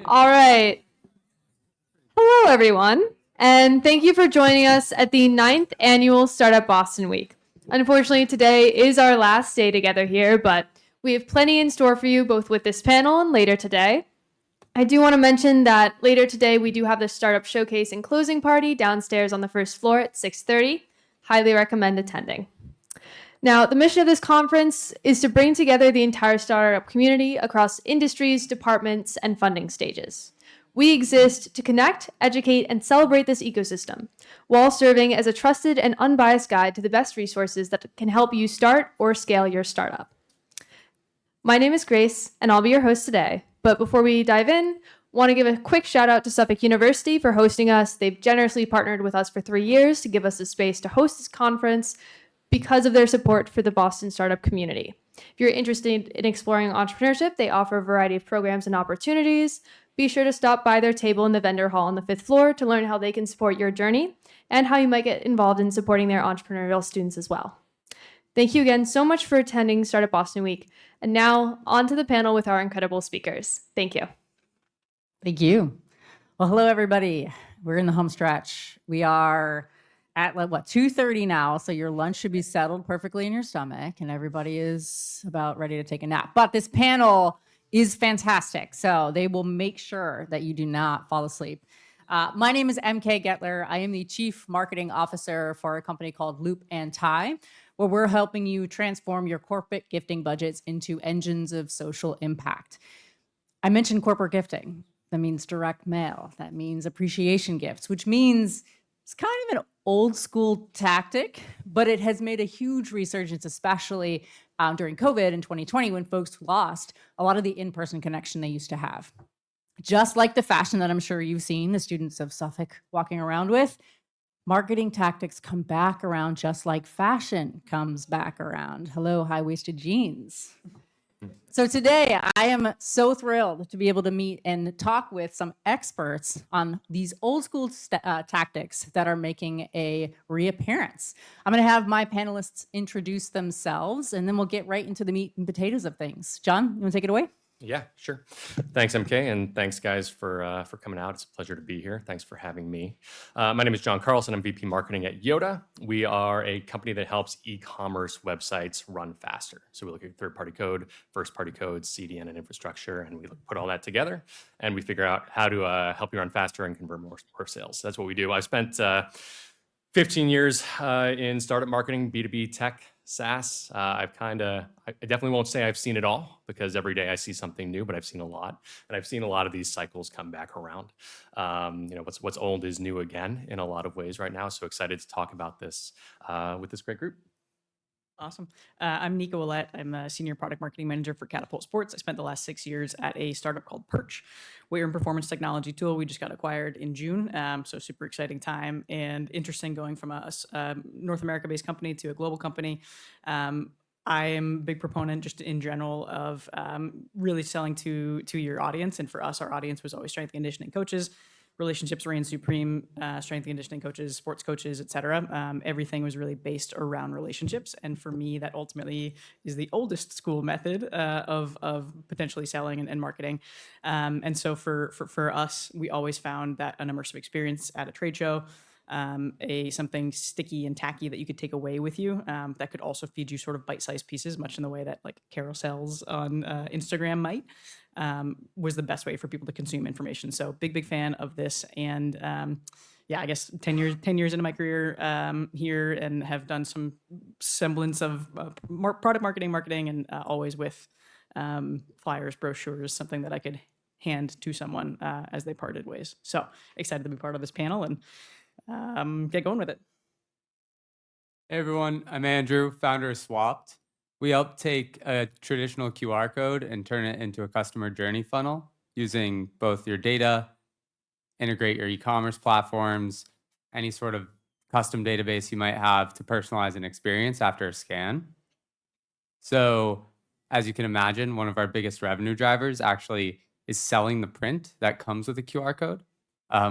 All right. Hello, everyone, and thank you for joining us at the 9th annual Startup Boston Week. Unfortunately, today is our last day together here, but we have plenty in store for you both with this panel and later today. I do want to mention that later today we do have the startup showcase and closing party downstairs on the first floor at 6:30. Highly recommend attending. Now, the mission of this conference is to bring together the entire startup community across industries, departments, and funding stages. We exist to connect, educate, and celebrate this ecosystem while serving as a trusted and unbiased guide to the best resources that can help you start or scale your startup. My name is Grace, and I'll be your host today. But before we dive in, want to give a quick shout out to Suffolk University for hosting us. They've generously partnered with us for 3 years to give us the space to host this conference because of their support for the Boston startup community. If you're interested in exploring entrepreneurship, they offer a variety of programs and opportunities. Be sure to stop by their table in the vendor hall on the 5th floor to learn how they can support your journey and how you might get involved in supporting their entrepreneurial students as well. Thank you again so much for attending Startup Boston Week. And now, on to the panel with our incredible speakers. Thank you. Thank you. Well, hello, everybody. We're in the home stretch. We are at 2:30 now, so your lunch should be settled perfectly in your stomach, and everybody is about ready to take a nap. But this panel is fantastic, so they will make sure that you do not fall asleep. My name is MK Gettler. I am the Chief Marketing Officer for a company called Loop and Tie, where we're helping you transform your corporate gifting budgets into engines of social impact. I mentioned corporate gifting. That means direct mail. That means appreciation gifts, which means it's kind of an old school tactic, but it has made a huge resurgence, especially during COVID in 2020 when folks lost a lot of the in-person connection they used to have. Just like the fashion that I'm sure you've seen the students of Suffolk walking around with, marketing tactics come back around just like fashion comes back around. Hello, high-waisted jeans. So today, I am so thrilled to be able to meet and talk with some experts on these old school tactics that are making a reappearance. I'm going to have my panelists introduce themselves, and then we'll get right into the meat and potatoes of things. John, you want to take it away? Yeah, sure. Thanks, MK, and thanks, guys, for coming out. It's a pleasure to be here. Thanks for having me. My name is John Carlson. I'm VP Marketing at Yoda. We are a company that helps e-commerce websites run faster. So we look at third-party code, first-party code, CDN, and infrastructure, and we put all that together, and we figure out how to help you run faster and convert more sales. So that's what we do. I spent 15 years in startup marketing, B2B tech, SaaS. I definitely won't say I've seen it all because every day I see something new, but I've seen a lot, and I've seen a lot of these cycles come back around. What's old is new again in a lot of ways right now. So excited to talk about this with this great group. Awesome. I'm Nico Willett. I'm a senior product marketing manager for Catapult Sports. I spent the last 6 years at a startup called Perch. We're a performance technology tool. We just got acquired in June, so super exciting time and interesting going from a North America-based company to a global company. I am a big proponent just in general of really selling to your audience. And for us, our audience was always strength and conditioning coaches. Relationships reign supreme, strength and conditioning coaches, sports coaches, et cetera. Everything was really based around relationships. And for me, that ultimately is the oldest school method of potentially selling and marketing. And so for us, we always found that an immersive experience at a trade show, something sticky and tacky that you could take away with you, that could also feed you sort of bite-sized pieces, much in the way that like carousels on Instagram might, was the best way for people to consume information. So big fan of this. And I guess 10 years into my career here, and have done some semblance of product marketing, and always with flyers, brochures, something that I could hand to someone as they parted ways. So excited to be part of this panel and get going with it. Hey everyone, I'm Andrew, founder of Swapped. We help take a traditional QR code and turn it into a customer journey funnel using both your data, integrate your e-commerce platforms, any sort of custom database you might have to personalize an experience after a scan. So as you can imagine, one of our biggest revenue drivers actually is selling the print that comes with a QR code,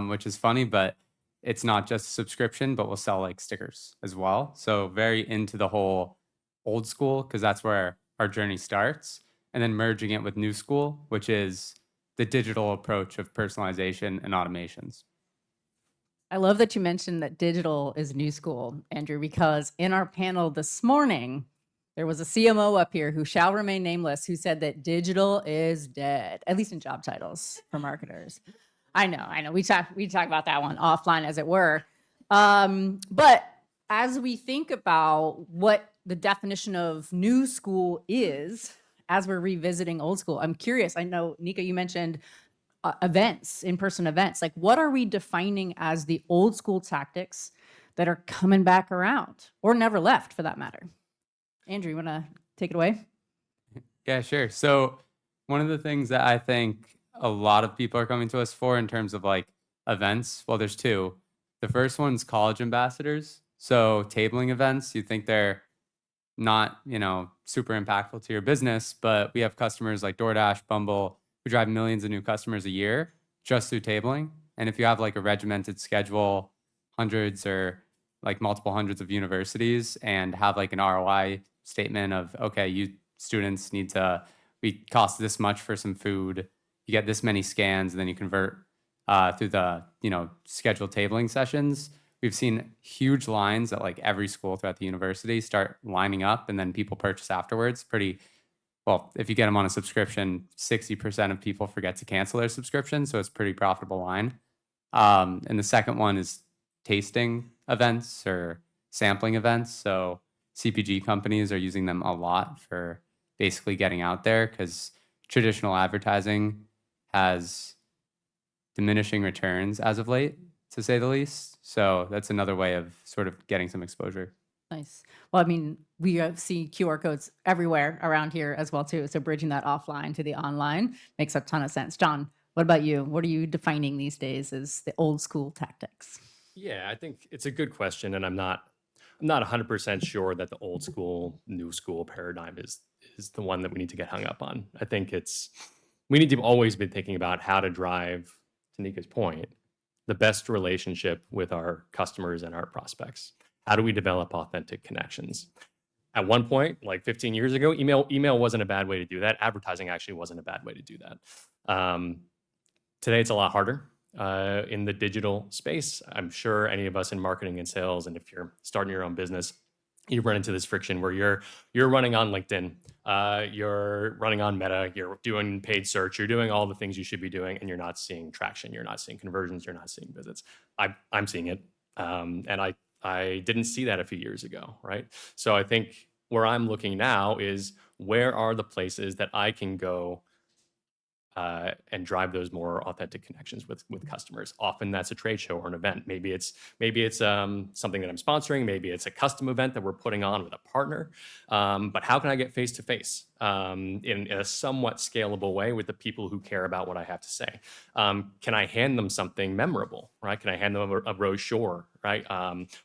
which is funny, but it's not just subscription, but we'll sell like stickers as well. So very into the whole old school, because that's where our journey starts, and then merging it with new school, which is the digital approach of personalization and automations. I love that you mentioned that digital is new school, Andrew, because in our panel this morning, there was a CMO up here who shall remain nameless who said that digital is dead, at least in job titles for marketers. I know. We talk about that one offline, as it were. But as we think about what the definition of new school is, as we're revisiting old school, I'm curious. I know, Nika, you mentioned events, in-person events. Like, what are we defining as the old school tactics that are coming back around, or never left, for that matter? Andrew, you want to take it away? Yeah, sure. So one of the things that I think a lot of people are coming to us for in terms of like events, well, there's two. The first one's college ambassadors. So tabling events, you think they're not, super impactful to your business, but we have customers like DoorDash, Bumble, who drive millions of new customers a year just through tabling. And if you have like a regimented schedule, hundreds or like multiple hundreds of universities, and have like an ROI statement of, okay, you students need to, we cost this much for some food, you get this many scans, and then you convert through the, scheduled tabling sessions. We've seen huge lines at like every school throughout the university start lining up, and then people purchase afterwards. Well, if you get them on a subscription, 60% of people forget to cancel their subscription. So it's a pretty profitable line. And the second one is tasting events or sampling events. So CPG companies are using them a lot for basically getting out there, because traditional advertising has diminishing returns as of late, to say the least. So that's another way of sort of getting some exposure. Nice. Well, I mean, we see QR codes everywhere around here as well, too. So bridging that offline to the online makes a ton of sense. John, what about you? What are you defining these days as the old school tactics? Yeah, I think it's a good question, and I'm not 100% sure that the old school, new school paradigm is the one that we need to get hung up on. I think we need to always be thinking about how to drive, to Nika's point, the best relationship with our customers and our prospects. How do we develop authentic connections? At one point, like 15 years ago, email wasn't a bad way to do that. Advertising actually wasn't a bad way to do that. Today, it's a lot harder in the digital space. I'm sure any of us in marketing and sales, and if you're starting your own business, you run into this friction where you're running on LinkedIn, you're running on Meta, you're doing paid search, you're doing all the things you should be doing, and you're not seeing traction, you're not seeing conversions, you're not seeing visits. I'm seeing it, and I didn't see that a few years ago, right? So I think where I'm looking now is, where are the places that I can go and drive those more authentic connections with customers. Often that's a trade show or an event. Maybe it's something that I'm sponsoring. Maybe it's a custom event that we're putting on with a partner. But how can I get face to face in a somewhat scalable way with the people who care about what I have to say? Can I hand them something memorable, right? Can I hand them a brochure, right?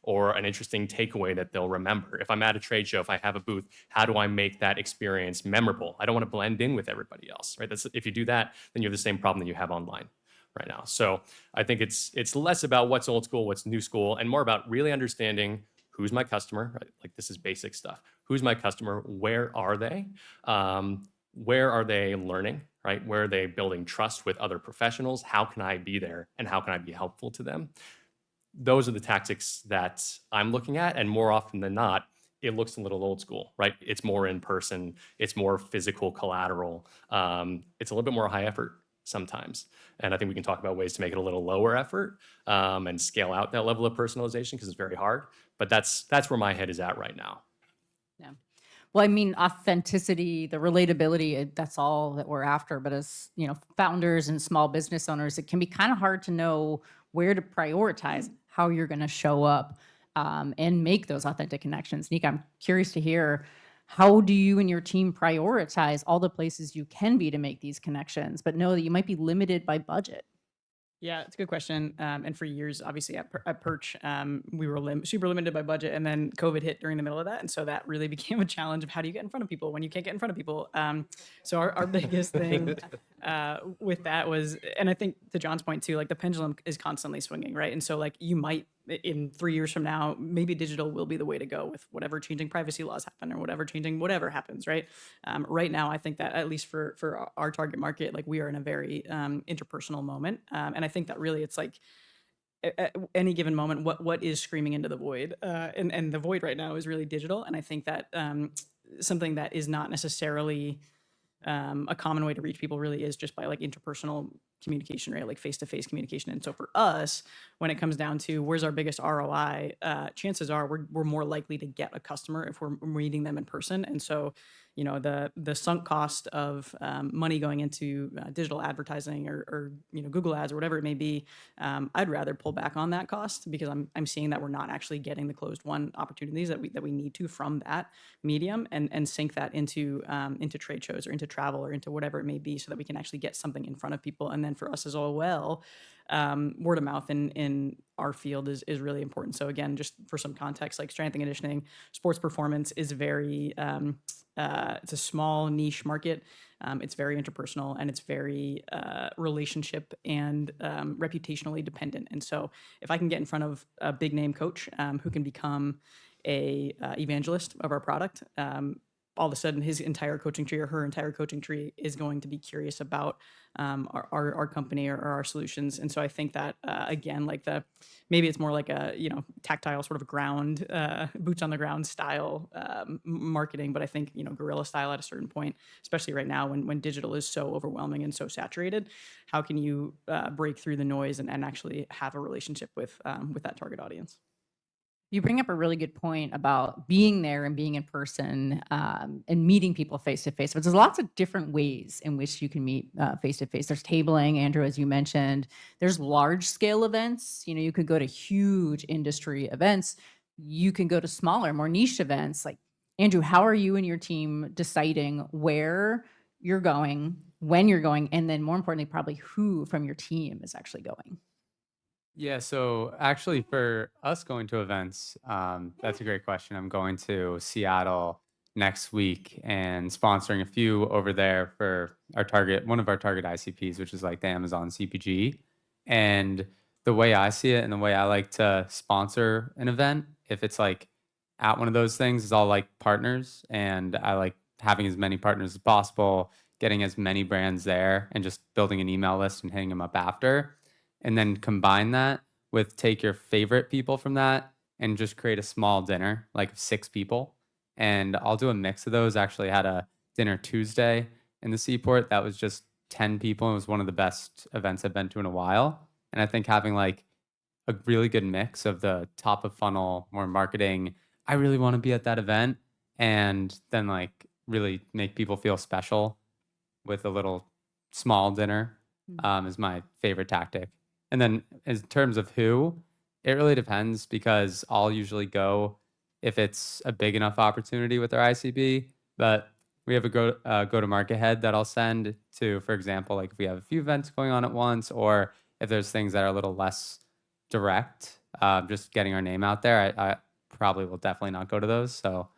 Or an interesting takeaway that they'll remember? If I'm at a trade show, if I have a booth, how do I make that experience memorable? I don't want to blend in with everybody else, right? If you do that, then you have the same problem that you have online right now. So I think it's less about what's old school, what's new school, and more about really understanding who's my customer, right? Like, this is basic stuff. Who's my customer? Where are they? Where are they learning, right? Where are they building trust with other professionals? How can I be there, and how can I be helpful to them? Those are the tactics that I'm looking at, and more often than not, it looks a little old school, right? It's more in person, it's more physical collateral. It's a little bit more high effort sometimes. And I think we can talk about ways to make it a little lower effort and scale out that level of personalization, because it's very hard. But that's where my head is at right now. Yeah. Well, I mean, authenticity, the relatability, that's all that we're after. But as founders and small business owners, it can be kind of hard to know where to prioritize how you're going to show up and make those authentic connections. Nika, I'm curious to hear, how do you and your team prioritize all the places you can be to make these connections, but know that you might be limited by budget? Yeah, it's a good question. And for years, obviously at Perch, we were super limited by budget, and then COVID hit during the middle of that. And so that really became a challenge of, how do you get in front of people when you can't get in front of people? So our biggest thing with that was, and I think to John's point too, like the pendulum is constantly swinging, right? And so like you might in 3 years from now, maybe digital will be the way to go with whatever changing privacy laws happen or whatever changing whatever happens, right? Right now, I think that at least for our target market, like we are in a very interpersonal moment, and I think that really it's like at any given moment, what is screaming into the void, and the void right now is really digital, and I think that something that is not necessarily a common way to reach people really is just by like interpersonal communication, right? Like face-to-face communication. And so for us, when it comes down to where's our biggest ROI, chances are we're more likely to get a customer if we're meeting them in person. And so, you know, the sunk cost of money going into digital advertising or you know Google ads or whatever it may be, I'd rather pull back on that cost because I'm seeing that we're not actually getting the closed won opportunities that we need to from that medium and sink that into trade shows or into travel or into whatever it may be so that we can actually get something in front of people. And then for us as well, word of mouth in our field is really important. So again, just for some context, like strength and conditioning, sports performance is very, it's a small niche market. It's very interpersonal and it's very relationship and reputationally dependent. And so if I can get in front of a big name coach who can become a evangelist of our product, all of a sudden his entire coaching tree or her entire coaching tree is going to be curious about our company or our solutions. And so I think that again, like maybe it's more like a, you know, tactile sort of ground, boots on the ground style marketing. But I think, you know, guerrilla style at a certain point, especially right now when digital is so overwhelming and so saturated, how can you break through the noise and actually have a relationship with that target audience? You bring up a really good point about being there and being in person and meeting people face to face. But there's lots of different ways in which you can meet face to face. There's tabling, Andrew, as you mentioned. There's large scale events. You know, you could go to huge industry events. You can go to smaller, more niche events. Like Andrew, how are you and your team deciding where you're going, when you're going, and then more importantly, probably who from your team is actually going? Yeah, so actually for us going to events, that's a great question. I'm going to Seattle next week and sponsoring a few over there for one of our target ICPs, which is like the Amazon CPG. And the way I see it and the way I like to sponsor an event, if it's like at one of those things, is all like partners. And I like having as many partners as possible, getting as many brands there and just building an email list and hitting them up after and then combine that with take your favorite people from that and just create a small dinner, like of 6 people. And I'll do a mix of those. Actually had a dinner Tuesday in the Seaport that was just 10 people. It was one of the best events I've been to in a while. And I think having like a really good mix of the top of funnel, more marketing, I really want to be at that event, and then like really make people feel special with a little small dinner is my favorite tactic. And then in terms of who, it really depends because I'll usually go if it's a big enough opportunity with our ICB. But we have a go to market head that I'll send to, for example, like if we have a few events going on at once, or if there's things that are a little less direct, just getting our name out there. I probably will definitely not go to those. So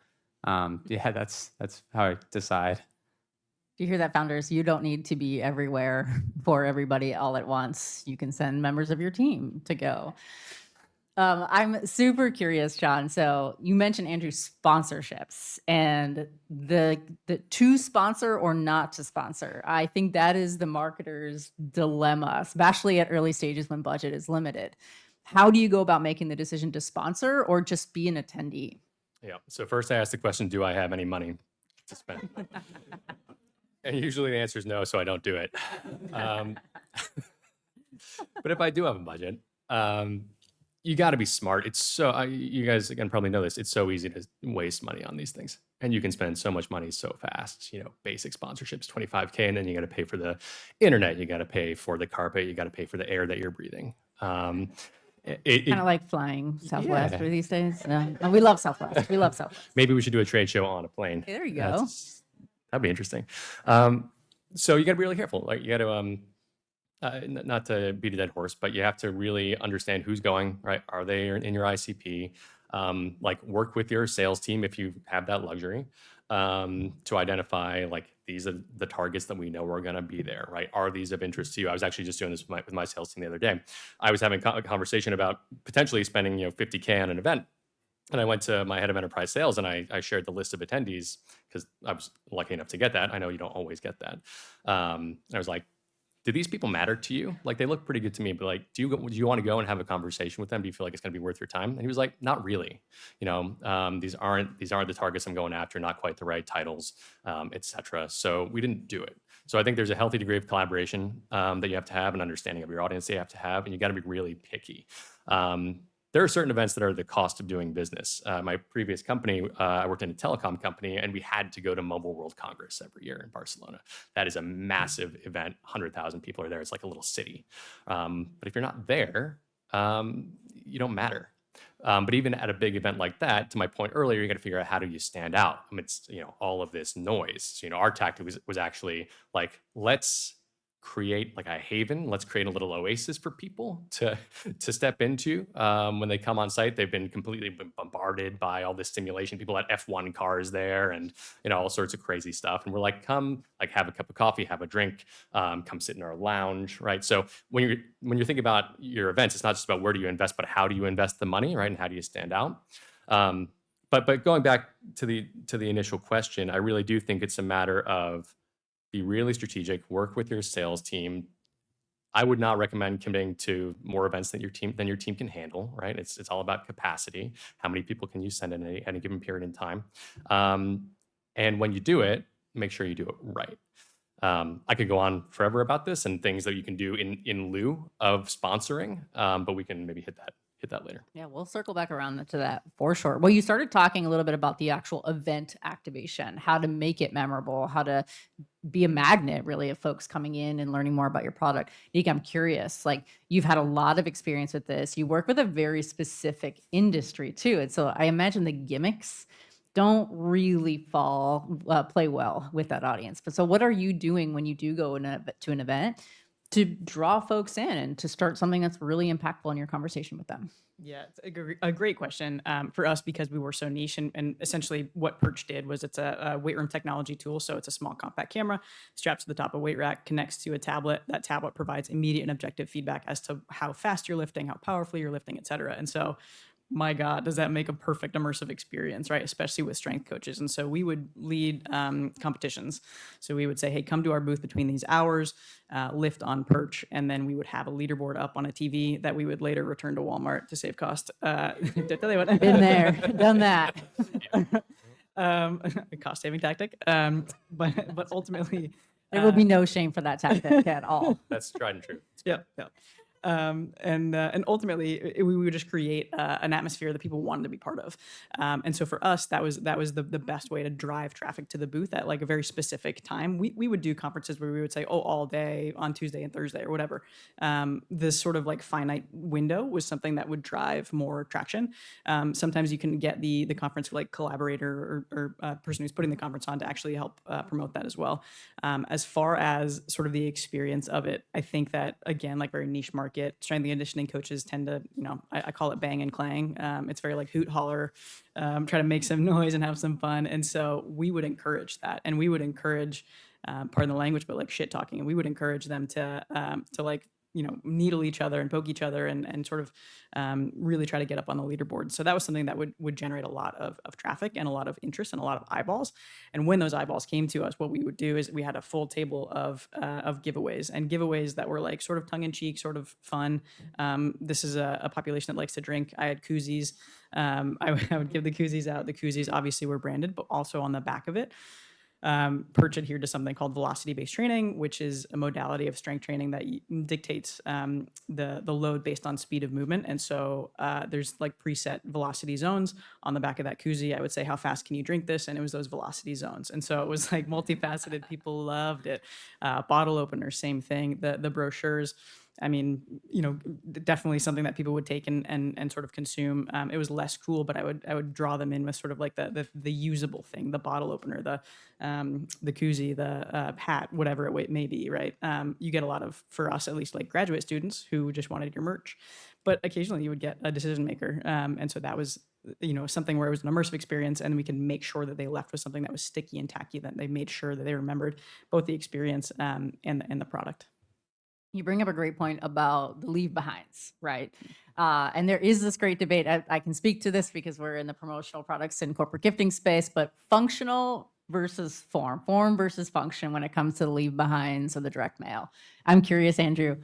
yeah, that's how I decide. Do you hear that, founders? You don't need to be everywhere for everybody all at once. You can send members of your team to go. I'm super curious, John. So you mentioned, Andrew, sponsorships and the to sponsor or not to sponsor. I think that is the marketer's dilemma, especially at early stages when budget is limited. How do you go about making the decision to sponsor or just be an attendee? Yeah. So first I ask the question, do I have any money to spend? And usually the answer is no, so I don't do it. But if I do have a budget, you got to be smart. It's so, you guys again probably know this. It's so easy to waste money on these things. And you can spend so much money so fast. You know, basic sponsorships, 25K, and then you got to pay for the internet. You got to pay for the carpet. You got to pay for the air that you're breathing. Kind of like flying Southwest for these days. No, we love Southwest. We love Southwest. Maybe we should do a trade show on a plane. Hey, there you go. That'd be interesting. So you got to be really careful. Like you got to, not to beat a dead horse, but you have to really understand who's going, right? Are they in your ICP? Like work with your sales team if you have that luxury to identify like these are the targets that we know are going to be there, right? Are these of interest to you? I was actually just doing this with my sales team the other day. I was having a conversation about potentially spending, $50K on an event. And I went to my head of enterprise sales and I shared the list of attendees because I was lucky enough to get that. I know you don't always get that. I was like, do these people matter to you? Like, they look pretty good to me, but like, do you want to go and have a conversation with them? Do you feel like it's going to be worth your time? And he was like, not really. These aren't the targets I'm going after, not quite the right titles, et cetera. So we didn't do it. So I think there's a healthy degree of collaboration that you have to have, an understanding of your audience that you have to have, and you got to be really picky. There are certain events that are the cost of doing business. My previous company, I worked in a telecom company, and we had to go to Mobile World Congress every year in Barcelona. That is a massive event. 100,000 people are there. It's like a little city. But if you're not there, you don't matter. But even at a big event like that, to my point earlier, you got to figure out how do you stand out amidst all of this noise. So, our tactic was actually like, let's create like a haven. Let's create a little oasis for people to step into when they come on site. They've been completely bombarded by all this stimulation. People had F1 cars there, and all sorts of crazy stuff. And we're like, come, like, have a cup of coffee, have a drink, come sit in our lounge, right? So when you're thinking about your events, it's not just about where do you invest, but how do you invest the money, right? And how do you stand out? But going back to the initial question, I really do think it's a matter of be really strategic, work with your sales team. I would not recommend committing to more events than your team can handle, right? It's all about capacity. How many people can you send in any given period in time? And when you do it, make sure you do it right. I could go on forever about this and things that you can do in lieu of sponsoring, but we can maybe hit that later. Yeah, we'll circle back around to that for sure. Well, you started talking a little bit about the actual event activation, how to make it memorable, how to be a magnet really of folks coming in and learning more about your product. Nick, I'm curious, like, you've had a lot of experience with this. You work with a very specific industry too. And so I imagine the gimmicks don't really play well with that audience. But so what are you doing when you do go to an event to draw folks in and to start something that's really impactful in your conversation with them? Yeah, it's a great question for us because we were so niche. And essentially what Perch did was it's a weight room technology tool. So it's a small compact camera strapped to the top of a weight rack, connects to a tablet. That tablet provides immediate and objective feedback as to how fast you're lifting, how powerfully you're lifting, et cetera. And so, my God, does that make a perfect immersive experience, right? Especially with strength coaches. And so we would lead competitions. So we would say, hey, come to our booth between these hours, lift on Perch, and then we would have a leaderboard up on a TV that we would later return to Walmart to save cost. Did I tell you what? Been there, done that. A cost-saving tactic. But ultimately, There will be no shame for that tactic at all. That's tried and true. yeah. And ultimately, we would just create an atmosphere that people wanted to be part of. And so for us, that was the best way to drive traffic to the booth at like a very specific time. We would do conferences where we would say, oh, all day on Tuesday and Thursday or whatever. This sort of like finite window was something that would drive more traction. Sometimes you can get the conference like collaborator or person who's putting the conference on to actually help promote that as well. As far as sort of the experience of it, I think that, again, like very niche market, strength and conditioning coaches tend to, I call it bang and clang. It's very like hoot holler, try to make some noise and have some fun. And so we would encourage that, and we would encourage, pardon the language, but like shit talking, and we would encourage them to like, needle each other and poke each other and sort of really try to get up on the leaderboard. So that was something that would generate a lot of traffic and a lot of interest and a lot of eyeballs. And when those eyeballs came to us, what we would do is we had a full table of giveaways that were like sort of tongue in cheek, sort of fun. This is a population that likes to drink. I had koozies. I would give the koozies out. The koozies obviously were branded, but also on the back of it, Perch adhered to something called velocity-based training, which is a modality of strength training that dictates the load based on speed of movement. And so there's like preset velocity zones on the back of that koozie. I would say, how fast can you drink this? And it was those velocity zones. And so it was like multifaceted. People loved it. Bottle opener, same thing. The brochures, I mean, definitely something that people would take and sort of consume. It was less cool, but I would draw them in with sort of like the usable thing, the bottle opener, the koozie, the hat, whatever it may be, right? You get a lot of, for us at least, like graduate students who just wanted your merch, but occasionally you would get a decision maker, and so that was something where it was an immersive experience, and we can make sure that they left with something that was sticky and tacky, that they made sure that they remembered both the experience and the product. You bring up a great point about the leave behinds, right? And there is this great debate. I can speak to this because we're in the promotional products and corporate gifting space, but functional versus form versus function when it comes to the leave behinds or the direct mail. I'm curious, Andrew,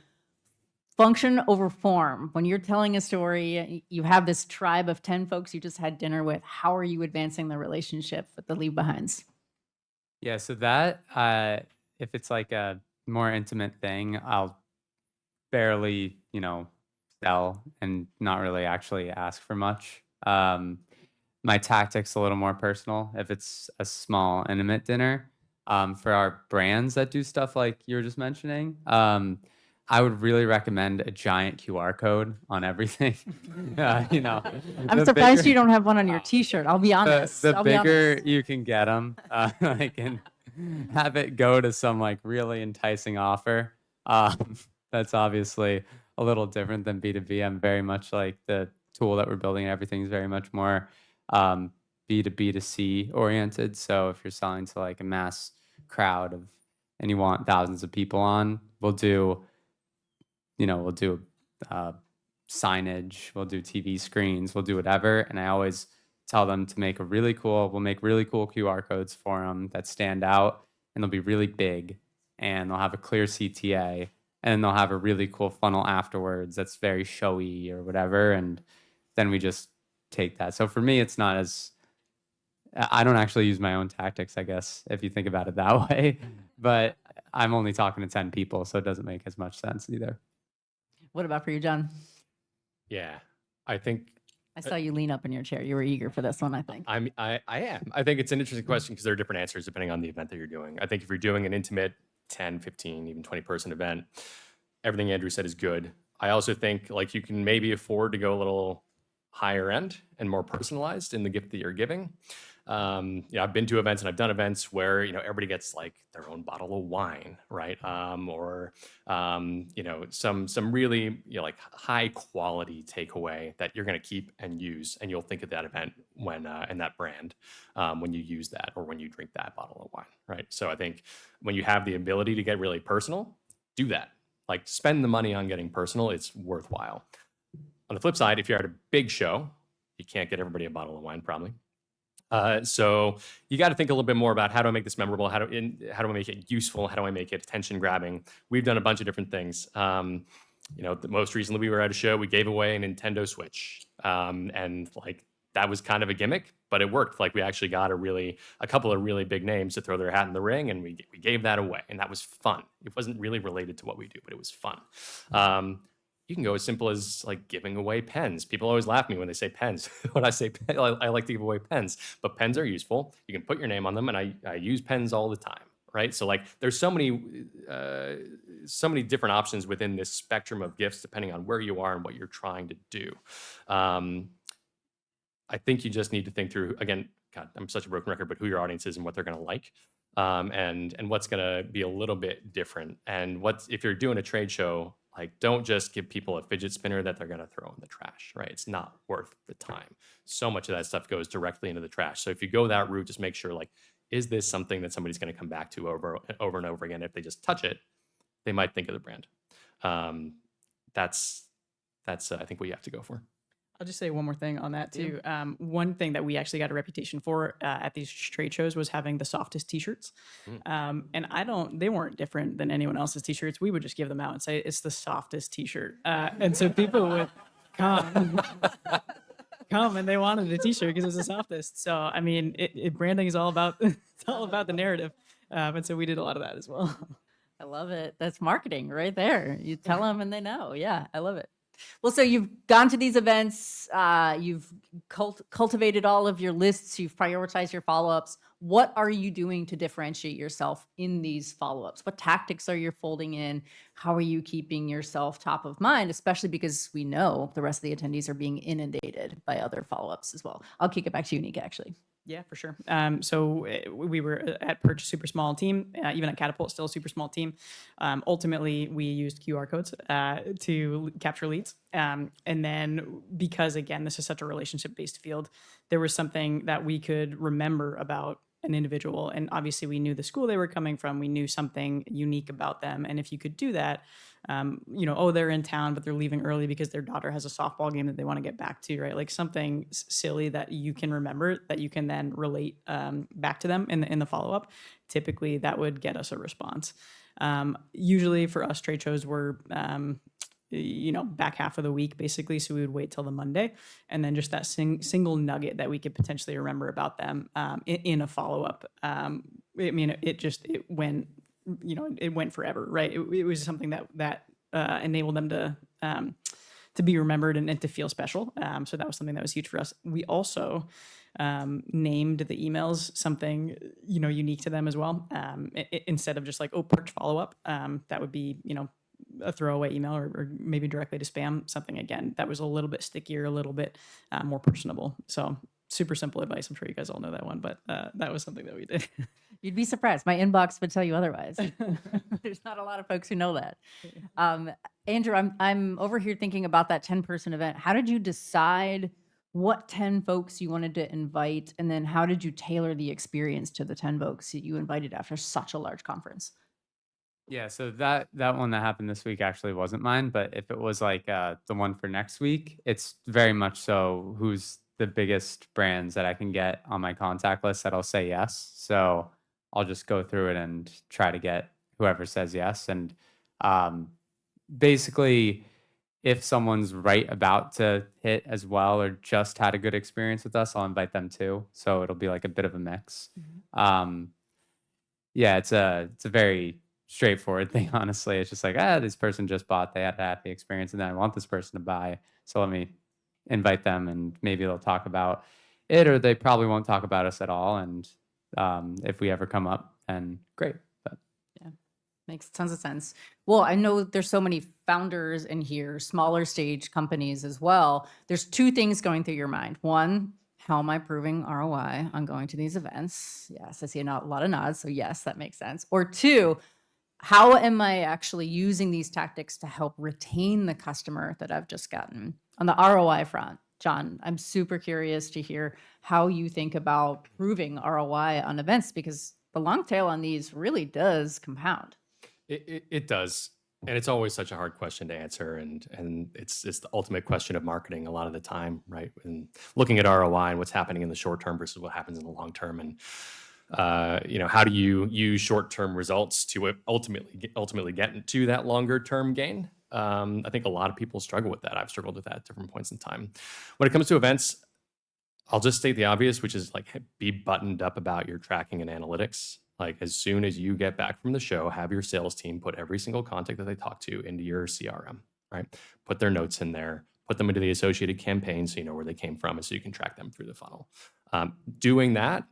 function over form. When you're telling a story, you have this tribe of 10 folks you just had dinner with. How are you advancing the relationship with the leave behinds? Yeah, so that if it's like a more intimate thing, I'll barely, sell and not really actually ask for much. My tactic's a little more personal if it's a small, intimate dinner. For our brands that do stuff like you were just mentioning, I would really recommend a giant QR code on everything. I'm the surprised bigger- you don't have one on your T-shirt. I'll be honest. the I'll be bigger honest. you can get them, and have it go to some like really enticing offer. That's obviously a little different than B2B. I'm very much like the tool that we're building. Everything's very much more B2B2C oriented. So if you're selling to like a mass crowd and you want thousands of people on, we'll do signage, we'll do TV screens, we'll do whatever. And I always tell them to we'll make really cool QR codes for them that stand out, and they'll be really big, and they'll have a clear CTA, and they'll have a really cool funnel afterwards that's very showy or whatever. And then we just take that. So for me, it's not as, I don't actually use my own tactics, I guess, if you think about it that way. But I'm only talking to 10 people, so it doesn't make as much sense either. What about for you, John? Yeah, I think I saw you lean up in your chair. You were eager for this one, I think. I am. I think it's an interesting question because there are different answers depending on the event that you're doing. I think if you're doing an intimate 10, 15, even 20 person event, everything Andrew said is good. I also think like you can maybe afford to go a little higher end and more personalized in the gift that you're giving. I've been to events and I've done events where, everybody gets like their own bottle of wine, right? Or some really, like high quality takeaway that you're going to keep and use. And you'll think of that event when, and that brand, when you use that or when you drink that bottle of wine, right? So I think when you have the ability to get really personal, do that. Like spend the money on getting personal. It's worthwhile. On the flip side, if you're at a big show, you can't get everybody a bottle of wine, probably. So you got to think a little bit more about how do I make this memorable? How do I make it useful? How do I make it attention grabbing? We've done a bunch of different things. Most recently we were at a show, we gave away a Nintendo Switch. And like that was kind of a gimmick, but it worked. Like we actually got a couple of really big names to throw their hat in the ring, and we gave that away, and that was fun. It wasn't really related to what we do, but it was fun. You can go as simple as like giving away pens. People always laugh at me when they say pens. When I say pen, I like to give away pens, but pens are useful. You can put your name on them, and I use pens all the time, right? So like there's so many different options within this spectrum of gifts depending on where you are and what you're trying to do. I think you just need to think through, again, God, I'm such a broken record, but who your audience is and what they're going to like, and what's going to be a little bit different. And if you're doing a trade show, like don't just give people a fidget spinner that they're going to throw in the trash, right? It's not worth the time. So much of that stuff goes directly into the trash. So if you go that route, just make sure like, is this something that somebody's going to come back to over and over again? If they just touch it, they might think of the brand. That's I think what you have to go for. I'll just say one more thing on that too. One thing that we actually got a reputation for at these trade shows was having the softest T-shirts. And they weren't different than anyone else's T-shirts. We would just give them out and say it's the softest T-shirt. And so people would come and they wanted a T-shirt because it was the softest. So I mean, branding is all about the narrative. And so we did a lot of that as well. I love it. That's marketing right there. You tell them and they know. Yeah, I love it. Well, so you've gone to these events, you've cultivated all of your lists, you've prioritized your follow-ups. what are you doing to differentiate yourself in these follow-ups? What tactics are you folding in? How are you keeping yourself top of mind, especially because we know the rest of the attendees are being inundated by other follow-ups as well? I'll kick it back to you, Nika, actually. Yeah, for sure. We were at Perch, a super small team. Even at Catapult, still a super small team. Ultimately, we used QR codes to capture leads. And then because, again, this is such a relationship-based field, there was something that we could remember about an individual. And obviously, we knew the school they were coming from. We knew something unique about them. And if you could do that, oh, they're in town, but they're leaving early because their daughter has a softball game that they want to get back to, right? Like something silly that you can remember that you can then relate back to them in the follow up. Typically, that would get us a response. Usually, for us, trade shows were back half of the week basically, so we would wait till the Monday, and then just that single nugget that we could potentially remember about them in a follow up. It went. It went forever, right? It was something that enabled them to be remembered and to feel special. So that was something that was huge for us. We also named the emails something unique to them as well. Instead of just like Perch follow up, that would be a throwaway email or maybe directly to spam. Something again that was a little bit stickier, a little bit more personable. So super simple advice. I'm sure you guys all know that one, but that was something that we did. You'd be surprised. My inbox would tell you otherwise. There's not a lot of folks who know that. Andrew, I'm over here thinking about that 10-person event. How did you decide what 10 folks you wanted to invite? And then how did you tailor the experience to the 10 folks that you invited after such a large conference? Yeah, so that one that happened this week actually wasn't mine, but if it was like the one for next week, it's very much so who's the biggest brands that I can get on my contact list that I'll say yes. So I'll just go through it and try to get whoever says yes. And basically, if someone's right about to hit as well or just had a good experience with us, I'll invite them too. So it'll be like a bit of a mix. Yeah, it's a very straightforward thing, honestly. It's just like, this person just bought, they had a happy experience, and then I want this person to buy. So let me invite them, and maybe they'll talk about it, or they probably won't talk about us at all. And if we ever come up, then great. But makes tons of sense. Well, I know there's so many founders in here, smaller stage companies as well. There's two things going through your mind. One, how am I proving ROI on going to these events? Yes, I see a lot of nods. So yes, that makes sense. Or two, how am I actually using these tactics to help retain the customer that I've just gotten? On the ROI front, John, I'm super curious to hear how you think about proving ROI on events, because the long tail on these really does compound. It does. And it's always such a hard question to answer. And it's the ultimate question of marketing a lot of the time, right? And looking at ROI and what's happening in the short term versus what happens in the long term. And, how do you use short-term results to ultimately get into that longer term gain? I think a lot of people struggle with that. I've struggled with that at different points in time. When it comes to events, I'll just state the obvious, which is like, be buttoned up about your tracking and analytics. Like as soon as you get back from the show, have your sales team put every single contact that they talk to into your CRM, right? Put their notes in there, put them into the associated campaign so you know where they came from and so you can track them through the funnel. Doing that,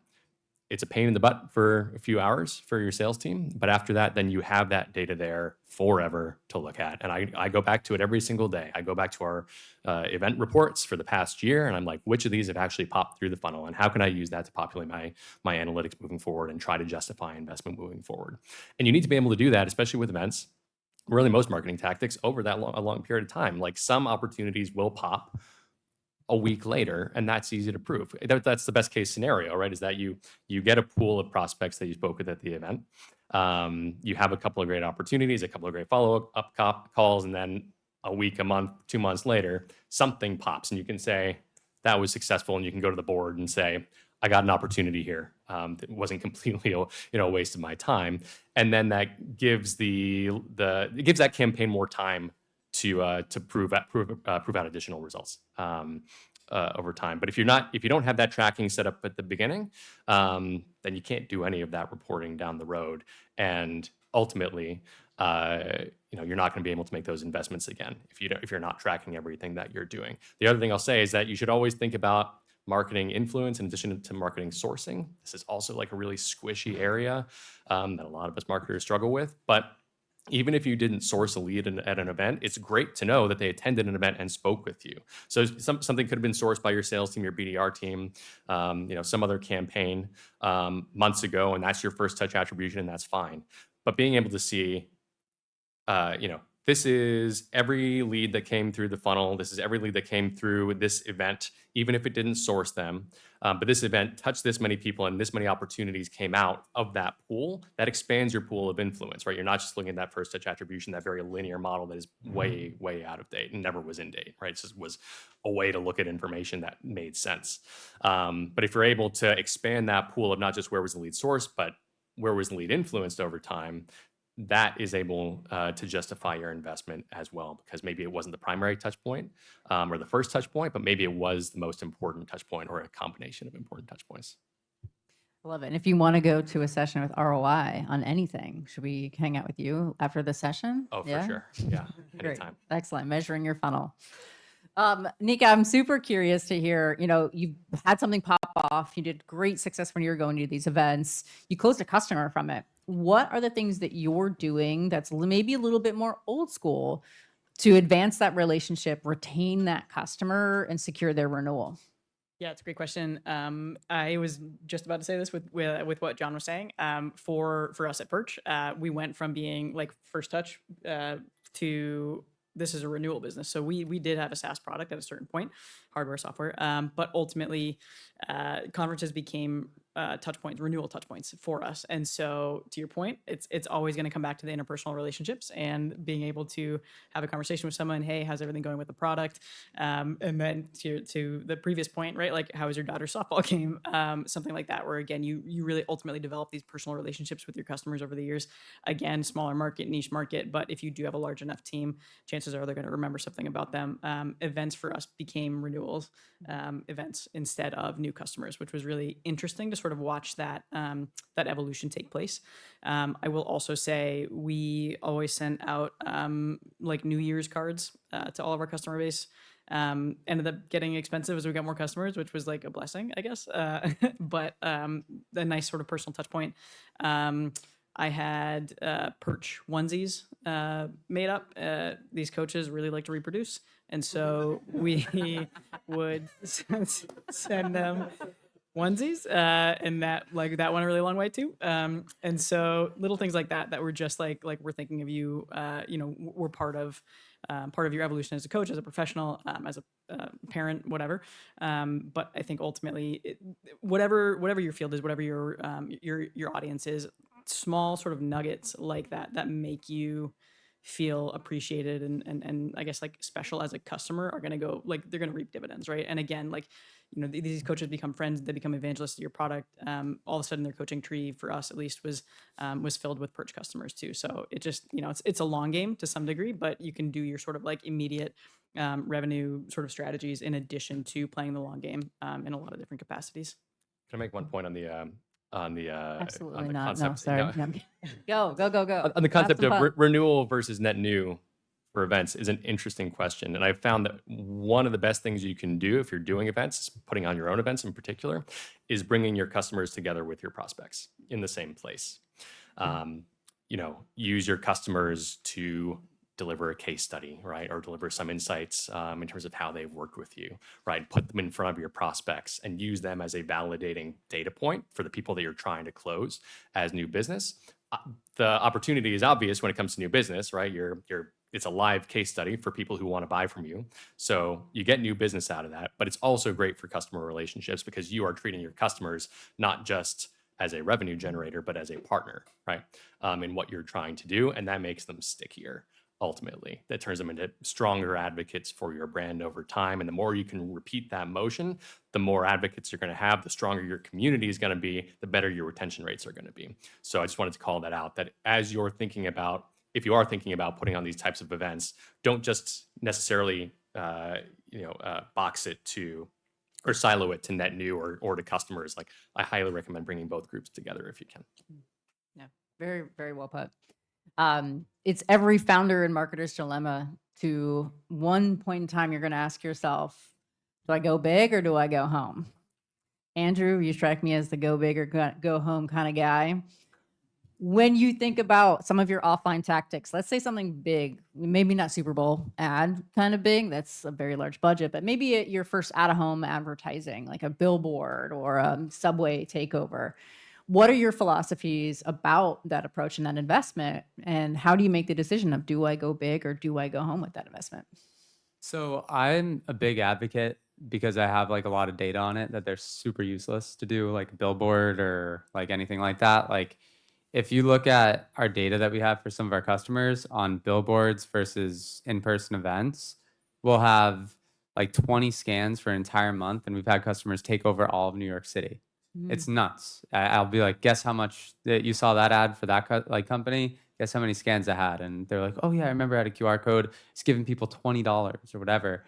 it's a pain in the butt for a few hours for your sales team. But after that, then you have that data there forever to look at. And I go back to it every single day. I go back to our event reports for the past year, and I'm like, which of these have actually popped through the funnel? And how can I use that to populate my analytics moving forward and try to justify investment moving forward? And you need to be able to do that, especially with events, really most marketing tactics over a long period of time. Like some opportunities will pop a week later, and that's easy to prove. That's the best case scenario, right? Is that you get a pool of prospects that you spoke with at the event. You have a couple of great opportunities, a couple of great follow-up calls, and then a week, a month, 2 months later, something pops, and you can say that was successful, and you can go to the board and say, I got an opportunity here. It wasn't completely a waste of my time, and then that gives it gives that campaign more time to prove out additional results over time. But if you don't have that tracking set up at the beginning, then you can't do any of that reporting down the road. And ultimately, you're not going to be able to make those investments again if you're not tracking everything that you're doing. The other thing I'll say is that you should always think about marketing influence in addition to marketing sourcing. This is also like a really squishy area that a lot of us marketers struggle with. But even if you didn't source a lead at an event, it's great to know that they attended an event and spoke with you. So something could have been sourced by your sales team, your BDR team, some other campaign months ago, and that's your first touch attribution, and that's fine. But being able to see, this is every lead that came through the funnel. This is every lead that came through this event, even if it didn't source them. But this event touched this many people and this many opportunities came out of that pool. That expands your pool of influence, right? You're not just looking at that first touch attribution, that very linear model that is way, way out of date and never was in date, right? It just was a way to look at information that made sense. But if you're able to expand that pool of not just where was the lead source, but where was the lead influenced over time, that is able to justify your investment as well, because maybe it wasn't the primary touch point or the first touch point, but maybe it was the most important touch point or a combination of important touch points. I love it. And if you want to go to a session with ROI on anything, should we hang out with you after the session? Oh, for Yeah? sure. Yeah, Great. anytime. Excellent. Measuring your funnel. Nika, I'm super curious to hear, you had something pop off. You did great success when you were going to these events. You closed a customer from it. What are the things that you're doing that's maybe a little bit more old school to advance that relationship, retain that customer, and secure their renewal? Yeah, it's a great question. I was just about to say this with what John was saying. For us at Perch, we went from being like first touch to this is a renewal business. So we did have a SaaS product at a certain point, hardware, software, but ultimately conferences became touch points, renewal touch points for us. And so to your point, it's always going to come back to the interpersonal relationships and being able to have a conversation with someone. Hey, how's everything going with the product? And then to the previous point, right? Like, how was your daughter's softball game? Something like that, where again, you really ultimately develop these personal relationships with your customers over the years. Again, smaller market, niche market, but if you do have a large enough team, chances are they're going to remember something about them. Events for us became renewals events instead of new customers, which was really interesting to sort of watch that that evolution take place. I will also say we always sent out like New Year's cards to all of our customer base. Ended up getting expensive as we got more customers, which was like a blessing, I guess. But a nice sort of personal touch point. I had Perch onesies made up. These coaches really like to reproduce. And so we would send them onesies, and that went a really long way too. And so little things like that were just like we're thinking of you. We're part of your evolution as a coach, as a professional, as a parent, whatever. But I think ultimately, whatever your field is, whatever your audience is, small sort of nuggets like that make you feel appreciated and I guess like special as a customer are going to go, like, they're going to reap dividends, right? And again, like, these coaches become friends, they become evangelists of your product. All of a sudden their coaching tree, for us at least, was filled with Perch customers too. So it just, it's a long game to some degree, but you can do your sort of like immediate revenue sort of strategies in addition to playing the long game in a lot of different capacities. Can I make one point on the Absolutely on the not. concept? No, sorry. No. Go. On the concept Have some of fun. renewal versus net new for events is an interesting question. And I've found that one of the best things you can do if you're doing events, putting on your own events in particular, is bringing your customers together with your prospects in the same place. Use your customers to deliver a case study, right? Or deliver some insights in terms of how they've worked with you, right? Put them in front of your prospects and use them as a validating data point for the people that you're trying to close as new business. The opportunity is obvious when it comes to new business, right? It's a live case study for people who want to buy from you. So you get new business out of that, but it's also great for customer relationships because you are treating your customers not just as a revenue generator, but as a partner, right? In what you're trying to do. And that makes them stickier. Ultimately, that turns them into stronger advocates for your brand over time. And the more you can repeat that motion, the more advocates you're going to have, the stronger your community is going to be, the better your retention rates are going to be. So I just wanted to call that out, that as you're thinking about, if you are thinking about putting on these types of events, don't just necessarily, box it to or silo it to net new or to customers. Like, I highly recommend bringing both groups together if you can. Yeah, very, very well put. It's every founder and marketer's dilemma. To one point in time, you're going to ask yourself, do I go big or do I go home? Andrew, you strike me as the go big or go home kind of guy. When you think about some of your offline tactics, let's say something big, maybe not Super Bowl ad kind of big, that's a very large budget, but maybe your first out-of-home advertising, like a billboard or a subway takeover. What are your philosophies about that approach and that investment? And how do you make the decision of, do I go big or do I go home with that investment? So I'm a big advocate because I have like a lot of data on it that they're super useless to do like a billboard or like anything like that. Like if you look at our data that we have for some of our customers on billboards versus in-person events, we'll have like 20 scans for an entire month, and we've had customers take over all of New York City. It's nuts. I'll be like, guess how much that you saw that ad for that like company? Guess how many scans it had? And they're like, oh yeah, I remember I had a QR code. It's giving people $20 or whatever.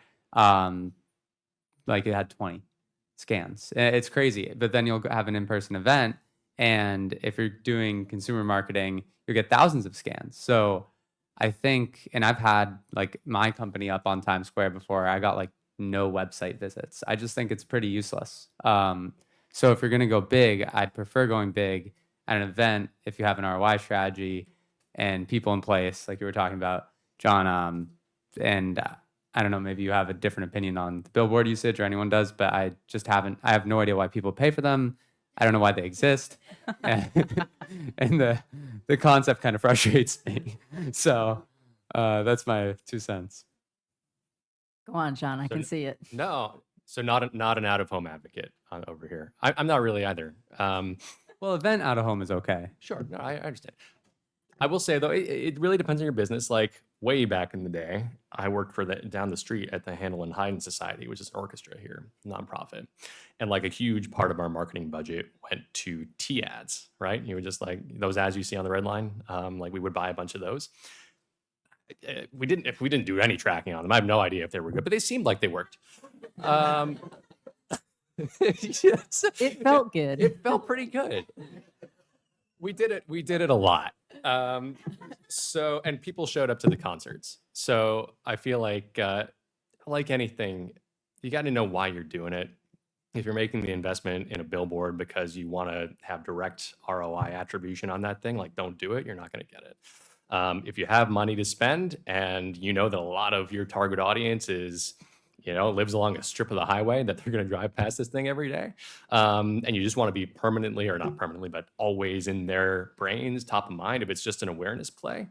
Like it had 20 scans. It's crazy. But then you'll have an in-person event, and if you're doing consumer marketing, you'll get thousands of scans. So I think, and I've had like my company up on Times Square before. I got like no website visits. I just think it's pretty useless. So if you're going to go big, I'd prefer going big at an event if you have an ROI strategy and people in place, like you were talking about, John. And I don't know, maybe you have a different opinion on the billboard usage, or anyone does, but I just haven't. I have no idea why people pay for them. I don't know why they exist, and the concept kind of frustrates me. So that's my 2 cents. Go on, John. I So can see it. No, so not an out-of-home advocate over here. I'm not really either. Well, event out of home is okay. Sure, no, I understand. I will say though, it really depends on your business. Like way back in the day, I worked for down the street at the Handel and Haydn Society, which is an orchestra here, nonprofit, and like a huge part of our marketing budget went to T ads. Right, you would just like those ads you see on the red line. Like we would buy a bunch of those. We didn't do any tracking on them. I have no idea if they were good, but they seemed like they worked. Yes, It felt good. it felt pretty good. We did it a lot. So, and people showed up to the concerts. So I feel like anything, you got to know why you're doing it. If you're making the investment in a billboard because you want to have direct ROI attribution on that thing, like don't do it. You're not going to get it. If you have money to spend and you know that a lot of your target audience is, lives along a strip of the highway that they're going to drive past this thing every day, and you just want to be permanently, or not permanently, but always in their brains, top of mind, if it's just an awareness play,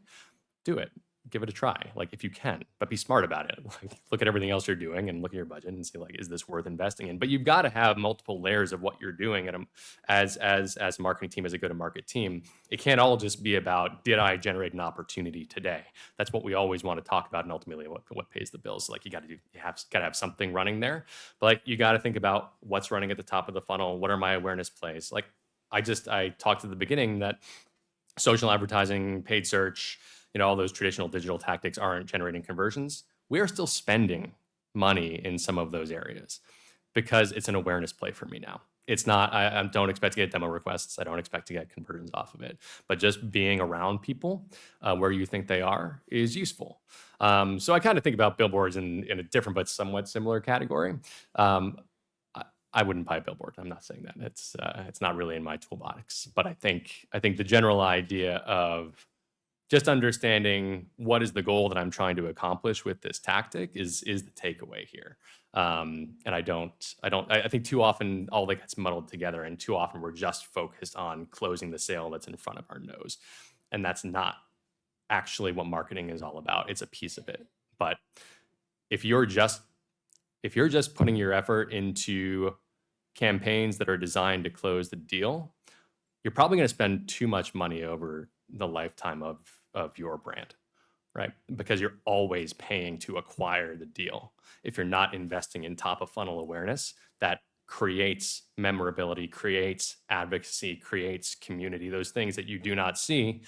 do it. Give it a try, like if you can, but be smart about it. Like look at everything else you're doing and look at your budget and see like, is this worth investing in? But you've got to have multiple layers of what you're doing as a marketing team, as a go-to-market team. It can't all just be about, did I generate an opportunity today? That's what we always want to talk about, and ultimately what pays the bills. So like you got to have something running there, but like you got to think about what's running at the top of the funnel. What are my awareness plays? Like I talked at the beginning that social advertising, paid search, all those traditional digital tactics aren't generating conversions. We are still spending money in some of those areas because it's an awareness play for me now. It's not, I don't expect to get demo requests. I don't expect to get conversions off of it, but just being around people where you think they are is useful. So I kind of think about billboards in a different but somewhat similar category. I wouldn't buy a billboard. I'm not saying that. It's not really in my toolbox, but I think the general idea of just understanding what is the goal that I'm trying to accomplish with this tactic is the takeaway here. And I think too often all that gets muddled together, and too often we're just focused on closing the sale that's in front of our nose. And that's not actually what marketing is all about. It's a piece of it. But if you're just putting your effort into campaigns that are designed to close the deal, you're probably going to spend too much money over the lifetime of your brand, right? Because you're always paying to acquire the deal. If you're not investing in top of funnel awareness, that creates memorability, creates advocacy, creates community, those things that you do not see,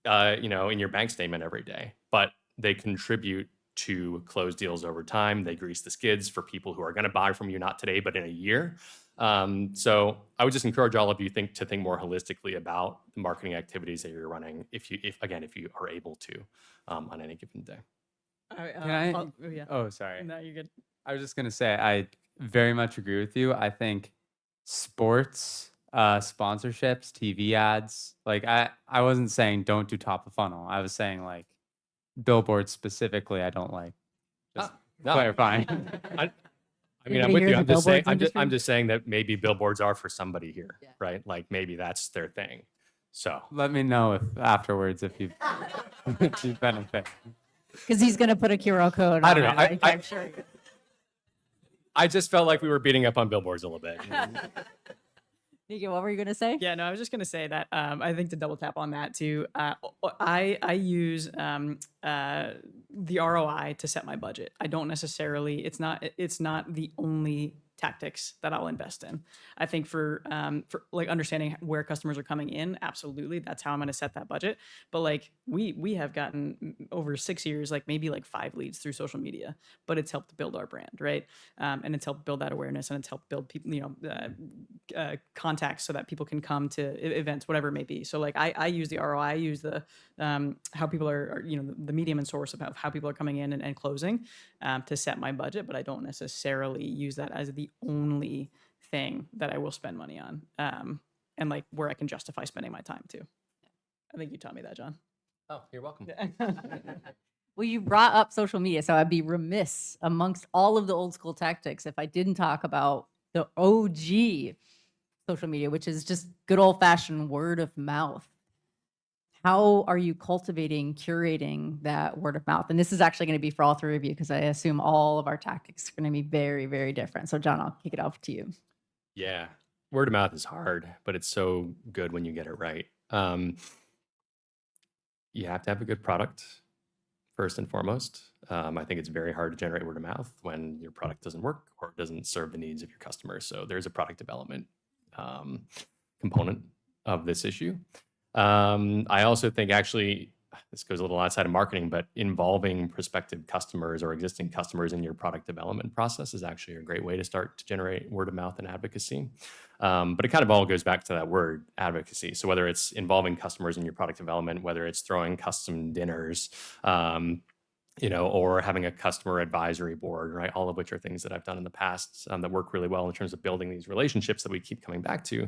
in your bank statement every day, but they contribute to close deals over time. They grease the skids for people who are going to buy from you, not today, but in a year. So I would just encourage all of you to think more holistically about the marketing activities that you're running, if you are able to, on any given day. Oh, sorry. No, you're good. I was just going to say, I very much agree with you. I think sports sponsorships, TV ads. Like I wasn't saying don't do top of funnel. I was saying like billboards specifically I don't like. Just No, clarifying. I mean, I'm Anybody with here you. in I'm the just saying. billboards I'm industry? just saying that maybe billboards are for somebody here, Yeah. right? Like maybe that's their thing. So Let me know if afterwards if you if you benefit. Because he's going to put a QR code on I don't know. it. I'm sure. I just felt like we were beating up on billboards a little bit. Nico, what were you going to say? Yeah, no, I was just gonna say that I think to double tap on that too. I use the ROI to set my budget. I don't necessarily. It's not the only tactics that I'll invest in. I think for like understanding where customers are coming in, absolutely, that's how I'm going to set that budget. But like we have gotten over 6 years, like maybe like 5 leads through social media, but it's helped build our brand, right? And it's helped build that awareness, and it's helped build people, contacts so that people can come to events, whatever it may be. So like I use the ROI, I use the how people are the medium and source of how people are coming in and closing to set my budget, but I don't necessarily use that as the only thing that I will spend money on, and like where I can justify spending my time too. I think you taught me that, John. Oh, you're welcome. Well, you brought up social media, so I'd be remiss amongst all of the old school tactics if I didn't talk about the OG social media, which is just good old fashioned word of mouth. How are you cultivating, curating that word of mouth? And this is actually going to be for all three of you because I assume all of our tactics are going to be very, very different. So, John, I'll kick it off to you. Yeah, word of mouth is hard, but it's so good when you get it right. You have to have a good product first and foremost. I think it's very hard to generate word of mouth when your product doesn't work or doesn't serve the needs of your customers. So there's a product development component of this issue. I also think actually, this goes a little outside of marketing, but involving prospective customers or existing customers in your product development process is actually a great way to start to generate word of mouth and advocacy. But it kind of all goes back to that word advocacy. So whether it's involving customers in your product development, whether it's throwing custom dinners, or having a customer advisory board, right? All of which are things that I've done in the past that work really well in terms of building these relationships that we keep coming back to.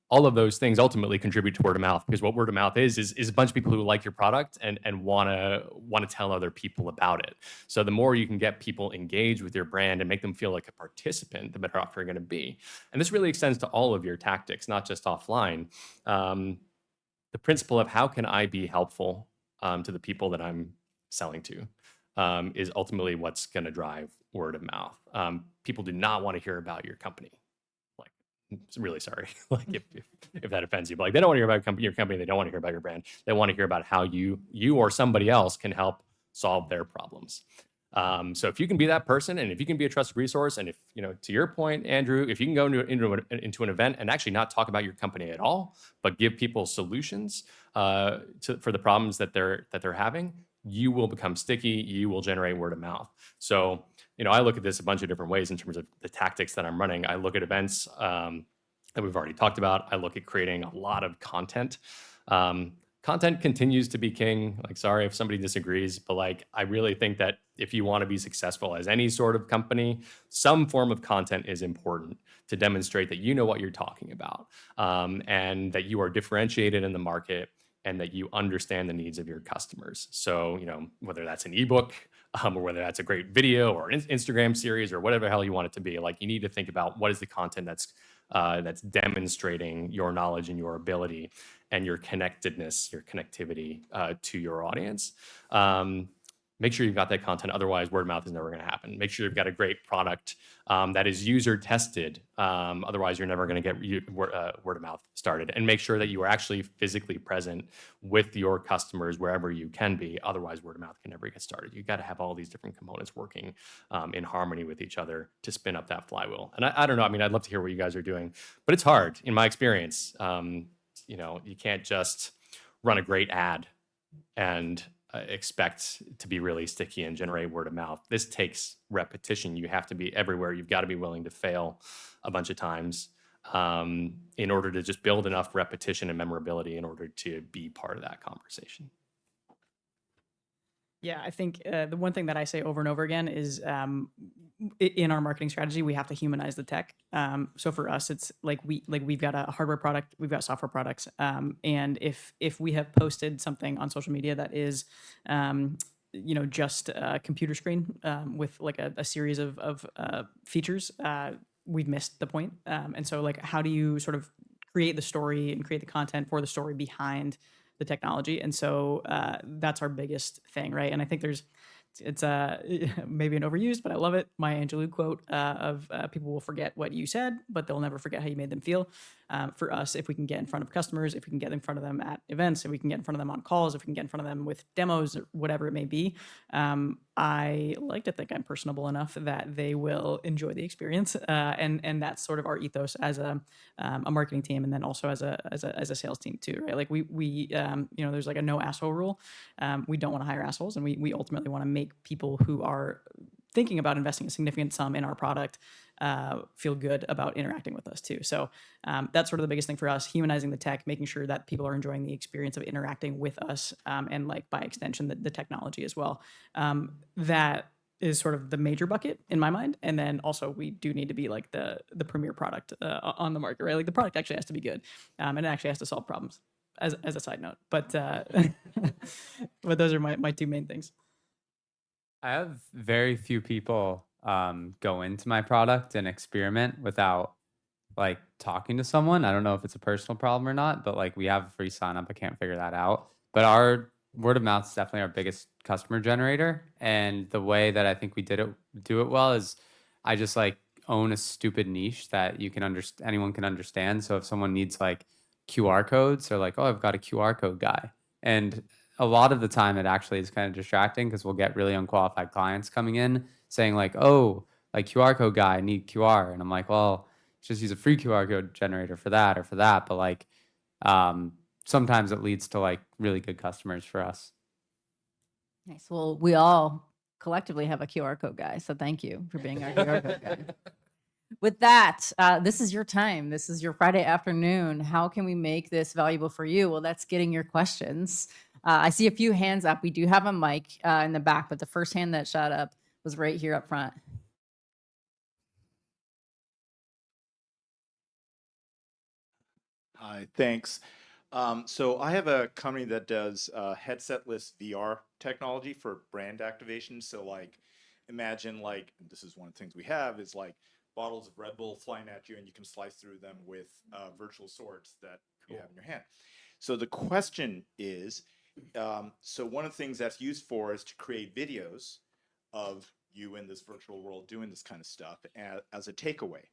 All of those things ultimately contribute to word of mouth, because what word of mouth is a bunch of people who like your product and want to tell other people about it. So the more you can get people engaged with your brand and make them feel like a participant, the better off you're going to be. And this really extends to all of your tactics, not just offline. The principle of how can I be helpful to the people that I'm selling to is ultimately what's going to drive word of mouth. People do not want to hear about your company. I'm really sorry, like if that offends you, but like they don't want to hear about your company. They don't want to hear about your brand. They want to hear about how you or somebody else can help solve their problems. So if you can be that person, and if you can be a trusted resource, and if to your point, Andrew, if you can go into an event and actually not talk about your company at all, but give people solutions for the problems that they're having, you will become sticky. You will generate word of mouth. So I look at this a bunch of different ways in terms of the tactics that I'm running. I look at events that we've already talked about. I look at creating a lot of content. Content continues to be king. Like, sorry if somebody disagrees, but like, I really think that if you want to be successful as any sort of company, some form of content is important to demonstrate that you know what you're talking about, and that you are differentiated in the market, and that you understand the needs of your customers. So, whether that's an ebook, or whether that's a great video or an Instagram series or whatever the hell you want it to be, like you need to think about what is the content that's demonstrating your knowledge and your ability and your connectedness, your connectivity to your audience. Make sure you've got that content. Otherwise, word of mouth is never going to happen. Make sure you've got a great product that is user tested. Otherwise, you're never going to get word of mouth started. And make sure that you are actually physically present with your customers wherever you can be. Otherwise, word of mouth can never get started. You've got to have all these different components working in harmony with each other to spin up that flywheel. And I don't know. I mean, I'd love to hear what you guys are doing, but it's hard in my experience. You can't just run a great ad and expect to be really sticky and generate word of mouth. This takes repetition. You have to be everywhere. You've got to be willing to fail a bunch of times in order to just build enough repetition and memorability in order to be part of that conversation. Yeah, I think the one thing that I say over and over again is in our marketing strategy, we have to humanize the tech. So for us, it's like we've got a hardware product, we've got software products, and if we have posted something on social media that is just a computer screen with like a series of features, we've missed the point. And so like, how do you sort of create the story and create the content for the story behind the technology? And so that's our biggest thing, right? And I think it's maybe an overused, but I love it. Maya Angelou quote of people will forget what you said, but they'll never forget how you made them feel. For us, if we can get in front of customers, if we can get in front of them at events, if we can get in front of them on calls, if we can get in front of them with demos or whatever it may be, I like to think I'm personable enough that they will enjoy the experience. And that's sort of our ethos as a marketing team, and then also as a sales team too, right? Like we there's like a no asshole rule. We don't want to hire assholes, and we ultimately want to make people who are thinking about investing a significant sum in our product feel good about interacting with us too. So that's sort of the biggest thing for us: humanizing the tech, making sure that people are enjoying the experience of interacting with us, and like by extension the technology as well. That is sort of the major bucket in my mind. And then also we do need to be like the premier product on the market, right? Like the product actually has to be good, and it actually has to solve problems. As a side note, but but those are my two main things. I have very few people go into my product and experiment without like talking to someone. I don't know if it's a personal problem or not, but like we have a free sign up. I can't figure that out. But our word of mouth is definitely our biggest customer generator. And the way that I think we do it well is I just like own a stupid niche that you can anyone can understand. So if someone needs like QR codes, they're like, oh, I've got a QR code guy. And a lot of the time it actually is kind of distracting because we'll get really unqualified clients coming in saying like, oh, like QR code guy, I need QR. And I'm like, well, just use a free QR code generator for that or for that. But like sometimes it leads to like really good customers for us. Nice. Well, we all collectively have a QR code guy. So thank you for being our QR code guy. With that, this is your time. This is your Friday afternoon. How can we make this valuable for you? Well, that's getting your questions. I see a few hands up. We do have a mic in the back, but the first hand that shot up was right here up front. Hi, thanks. So I have a company that does headsetless VR technology for brand activation. So like, imagine like, this is one of the things we have is like bottles of Red Bull flying at you and you can slice through them with virtual swords that you have in your hand. So the question is, so one of the things that's used for is to create videos of you in this virtual world doing this kind of stuff as a takeaway.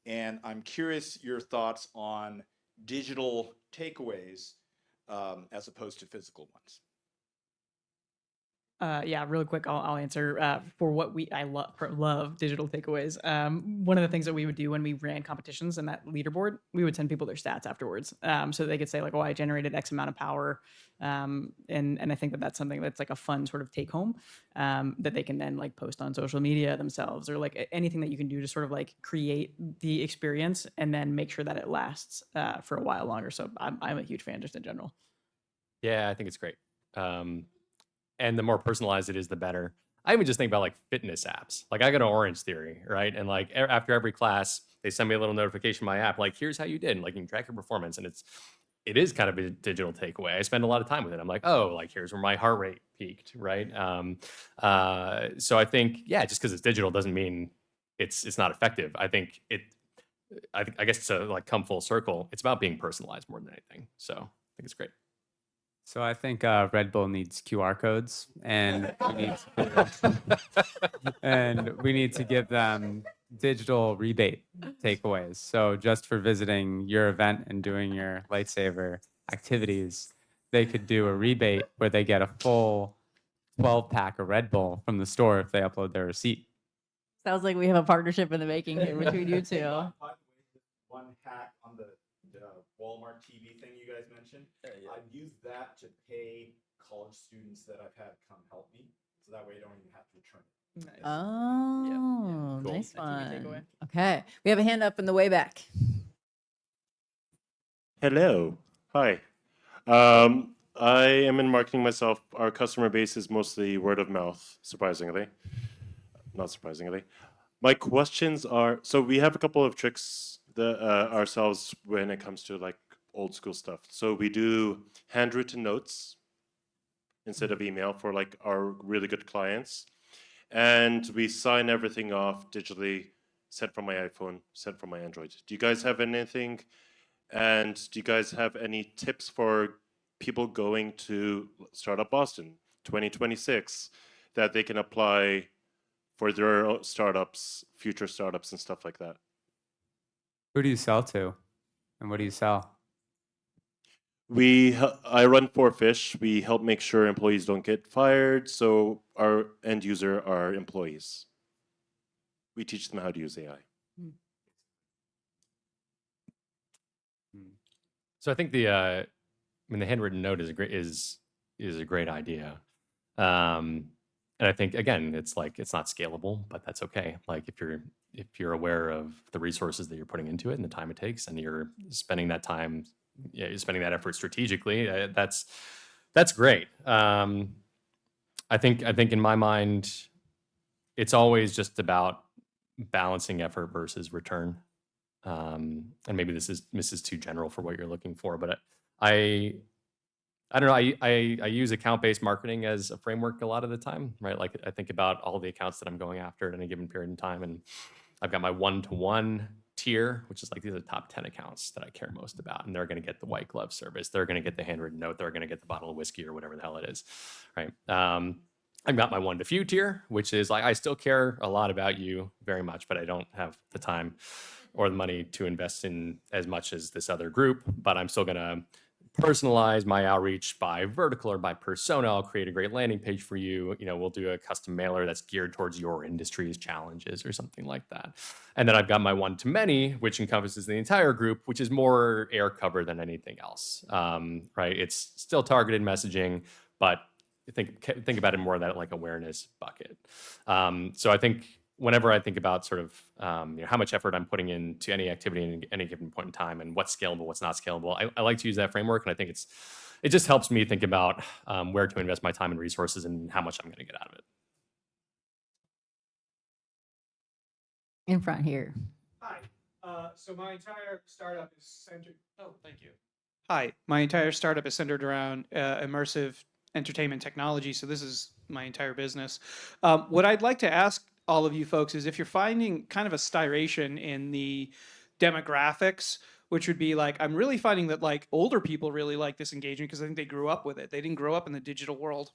And I'm curious your thoughts on digital takeaways as opposed to physical ones. Yeah, really quick, I'll answer for what I love digital takeaways. One of the things that we would do when we ran competitions and that leaderboard, we would send people their stats afterwards, so they could say like, "Oh, I generated X amount of power," and I think that that's something that's like a fun sort of take home that they can then like post on social media themselves, or like anything that you can do to sort of like create the experience and then make sure that it lasts for a while longer. So I'm a huge fan just in general. Yeah, I think it's great. And the more personalized it is, the better. I even just think about like fitness apps. Like I go to Orange Theory, right? And like after every class, they send me a little notification in my app, like here's how you did, and like you can track your performance. And it is kind of a digital takeaway. I spend a lot of time with it. I'm like, oh, like here's where my heart rate peaked, right? So I think, yeah, just because it's digital doesn't mean it's not effective. I think I guess to like come full circle, it's about being personalized more than anything. So I think it's great. So I think Red Bull needs QR codes, and we need to give them digital rebate takeaways. So just for visiting your event and doing your lightsaber activities, they could do a rebate where they get a full 12-pack of Red Bull from the store if they upload their receipt. Sounds like we have a partnership in the making here between you two. One hack on the Walmart TV thing you guys mentioned. I've used that to pay college students that I've had come help me, so that way you don't even have to return it. Nice. Oh, Cool. nice That TV one. takeaway. Okay, we have a hand up in the way back. Hello. Hi. I am in marketing myself. Our customer base is mostly word of mouth, surprisingly. Not surprisingly. My questions are, so we have a couple of tricks that, ourselves when it comes to like old school stuff. So we do handwritten notes instead of email for like our really good clients. And we sign everything off digitally, sent from my iPhone, sent from my Android. Do you guys have anything? And do you guys have any tips for people going to Startup Boston 2026 that they can apply for their startups, future startups, and stuff like that? Who do you sell to, and what do you sell? I run 4Fish. We help make sure employees don't get fired. So our end user are employees. We teach them how to use AI. So I think the handwritten note is a great idea. And I think again, it's not scalable, but that's okay. Like if you're aware of the resources that you're putting into it and the time it takes, and you're spending that time, you're spending that effort strategically, that's great. I think in my mind, it's always just about balancing effort versus return. And maybe this is too general for what you're looking for, but I don't know. I use account-based marketing as a framework a lot of the time, right? Like I think about all the accounts that I'm going after at any given period in time, and I've got my one-to-one tier, which is like these are the top 10 accounts that I care most about, and they're going to get the white glove service, they're going to get the handwritten note, they're going to get the bottle of whiskey or whatever the hell it is, right? I've got my one to few tier, which is like I still care a lot about you very much, but I don't have the time or the money to invest in as much as this other group, but I'm still going to personalize my outreach by vertical or by persona. I'll create a great landing page for you. We'll do a custom mailer that's geared towards your industry's challenges or something like that. And then I've got my one to many, which encompasses the entire group, which is more air cover than anything else. Right? It's still targeted messaging, but think about it more of that like awareness bucket. So I think whenever I think about sort of how much effort I'm putting into any activity in any given point in time and what's scalable, what's not scalable, I like to use that framework, and I think it just helps me think about where to invest my time and resources and how much I'm going to get out of it. In front here. Hi. So my entire startup is centered. Oh, thank you. Hi. My entire startup is centered around immersive entertainment technology. So this is my entire business. What I'd like to ask all of you folks is if you're finding kind of a styration in the demographics, which would be like, I'm really finding that like older people really like this engagement because I think they grew up with it. They didn't grow up in the digital world.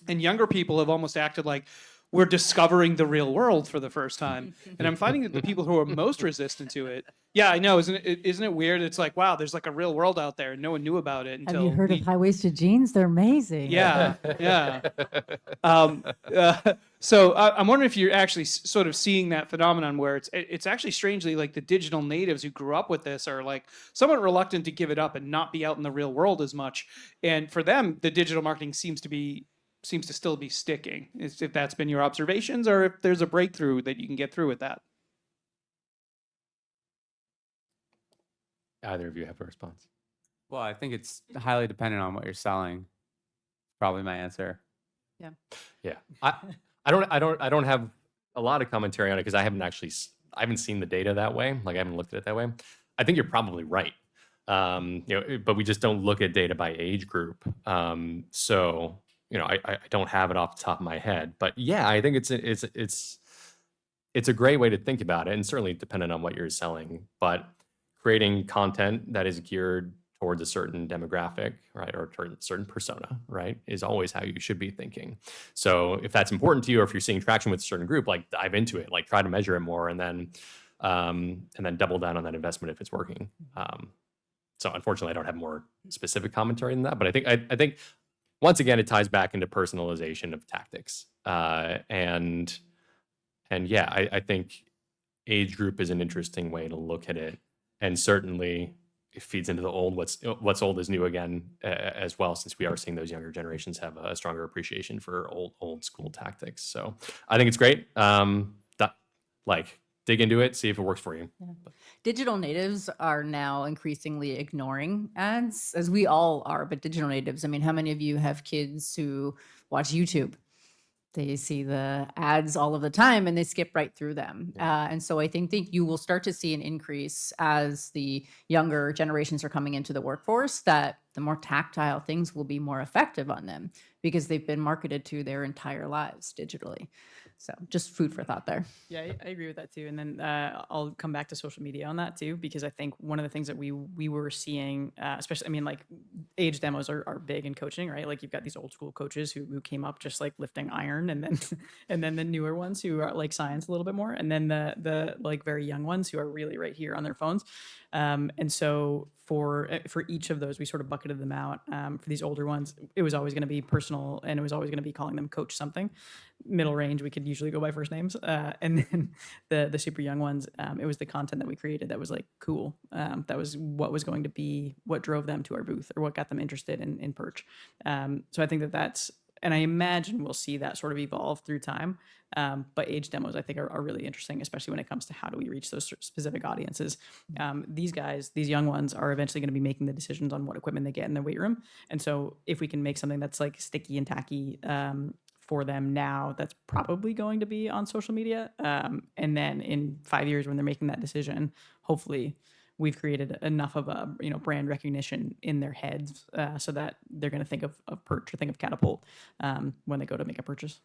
And younger people have almost acted like we're discovering the real world for the first time. And I'm finding that the people who are most resistant to it, yeah, I know, isn't it weird? It's like, wow, there's like a real world out there and no one knew about it until Have you heard of high-waisted jeans? They're amazing. Yeah, yeah. So I'm wondering if you're actually sort of seeing that phenomenon where it's actually strangely like the digital natives who grew up with this are like somewhat reluctant to give it up and not be out in the real world as much. And for them, the digital marketing seems to still be sticking. If that's been your observations, or if there's a breakthrough that you can get through with that. Either of you have a response? Well, I think it's highly dependent on what you're selling. Probably my answer. Yeah. I don't have a lot of commentary on it because I haven't seen the data that way. Like I haven't looked at it that way. I think you're probably right. But we just don't look at data by age group. So I don't have it off the top of my head. But yeah, I think it's a great way to think about it, and certainly dependent on what you're selling. But creating content that is geared towards a certain demographic, right, or a certain persona, right, is always how you should be thinking. So if that's important to you, or if you're seeing traction with a certain group, like dive into it, like try to measure it more, and then double down on that investment if it's working. So unfortunately, I don't have more specific commentary than that. But I think once again, it ties back into personalization of tactics, and yeah, I think age group is an interesting way to look at it, and certainly it feeds into the old what's old is new again as well, since we are seeing those younger generations have a stronger appreciation for old school tactics. So I think it's great. Dig into it, see if it works for you. Yeah. Digital natives are now increasingly ignoring ads, as we all are, but digital natives. I mean, how many of you have kids who watch YouTube? They see the ads all of the time and they skip right through them. And so I think you will start to see an increase as the younger generations are coming into the workforce, that the more tactile things will be more effective on them because they've been marketed to their entire lives digitally. So just food for thought there. Yeah, I agree with that too. And then I'll come back to social media on that too, because I think one of the things that we were seeing, especially, I mean, like age demos are big in coaching, right? Like you've got these old school coaches who came up just like lifting iron, and then and then the newer ones who are like science a little bit more, and then the like very young ones who are really right here on their phones. And so for each of those, we sort of bucketed them out. For these older ones, it was always going to be personal, and it was always going to be calling them coach something. Middle range, we could usually go by first names, and then the super young ones, it was the content that we created that was like cool. That was what was going to be what drove them to our booth, or what got them interested in Perch. So I think that's, and I imagine we'll see that sort of evolve through time. But age demos, I think, are really interesting, especially when it comes to how do we reach those specific audiences. These guys, these young ones, are eventually going to be making the decisions on what equipment they get in the weight room. And so if we can make something that's like sticky and tacky for them now, that's probably going to be on social media. And then in 5 years, when they're making that decision, hopefully we've created enough of a brand recognition in their heads so that they're going to think of Perch or think of Catapult when they go to make a purchase.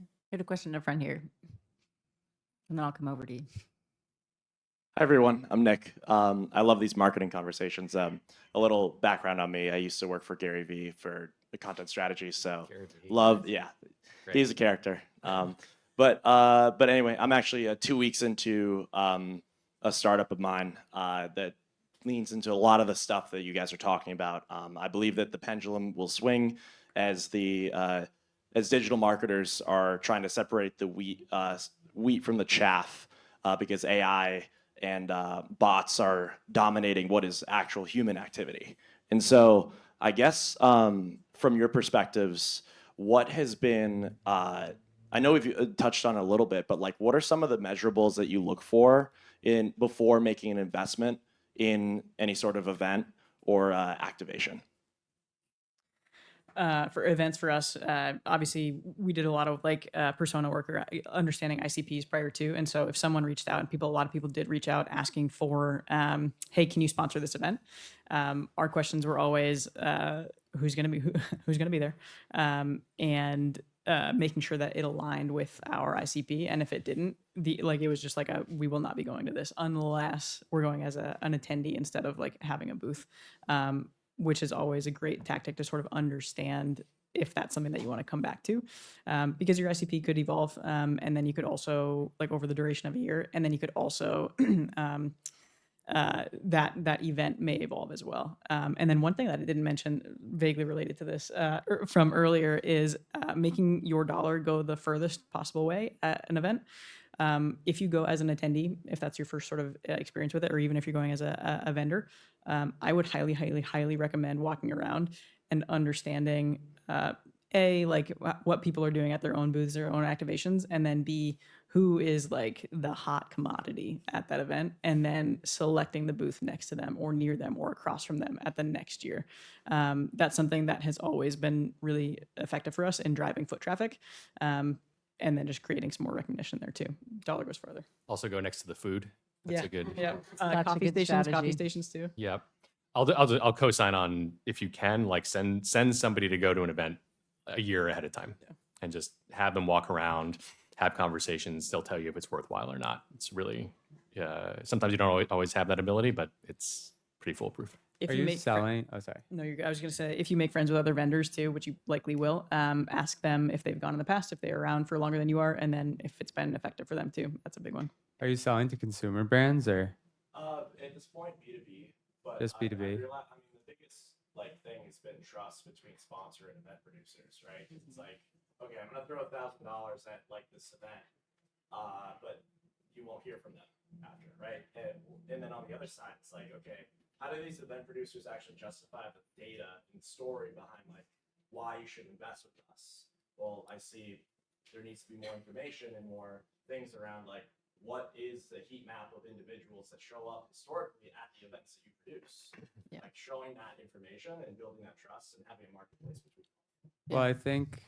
I had a question up front here, and then I'll come over to you. Hi, everyone. I'm Nick. I love these marketing conversations. A little background on me. I used to work for Gary Vee for the content strategy. So yeah, Great. he's a character. But anyway, I'm actually 2 weeks into a startup of mine that leans into a lot of the stuff that you guys are talking about. I believe that the pendulum will swing as digital marketers are trying to separate the wheat from the chaff because AI and bots are dominating what is actual human activity. And so I guess from your perspectives, what has been, I know we've touched on it a little bit, but like what are some of the measurables that you look for before making an investment in any sort of event or activation? For events for us, obviously we did a lot of like persona work or understanding ICPs prior to. And so if someone reached out, and a lot of people did reach out asking for, hey, can you sponsor this event? Our questions were always, who's going to be there? And making sure that it aligned with our ICP. And if it didn't, it was just like we will not be going to this unless we're going as an attendee instead of like having a booth. Which is always a great tactic to sort of understand if that's something that you want to come back to, because your ICP could evolve, and then you could also, like over the duration of a year, and then you could also that event may evolve as well. And then one thing that I didn't mention, vaguely related to this from earlier, is making your dollar go the furthest possible way at an event. If you go as an attendee, if that's your first sort of experience with it, or even if you're going as a vendor, I would highly, highly, highly recommend walking around and understanding, A, like what people are doing at their own booths, their own activations, and then B, who is like the hot commodity at that event, and then selecting the booth next to them or near them or across from them at the next year. That's something that has always been really effective for us in driving foot traffic. And then just creating some more recognition there too. Dollar goes further. Also go next to the food. That's a good. Yeah. Such a Coffee good stations, strategy. coffee stations too. Yeah. I'll co-sign on, if you can, like send somebody to go to an event a year ahead of time, and just have them walk around, have conversations. They'll tell you if it's worthwhile or not. It's really, sometimes you don't always have that ability, but it's pretty foolproof. If Are you you make selling? Oh, sorry. No, I was going to say, if you make friends with other vendors too, which you likely will, ask them if they've gone in the past, if they're around for longer than you are, and then if it's been effective for them too. That's a big one. Are you selling to consumer brands or? At this point, B2B, but Just B2B. I mean, the biggest thing has been trust between sponsor and event producers, right? It's like, okay, I'm gonna throw $1,000 at like this event, but you won't hear from them after, right? And then on the other side, it's like, okay, how do these event producers actually justify the data and story behind like why you should invest with us? Well, I see there needs to be more information and more things around like what is the heat map of individuals that show up historically at the events that you produce. Yeah. Like showing that information and building that trust and having a marketplace between. Well, I think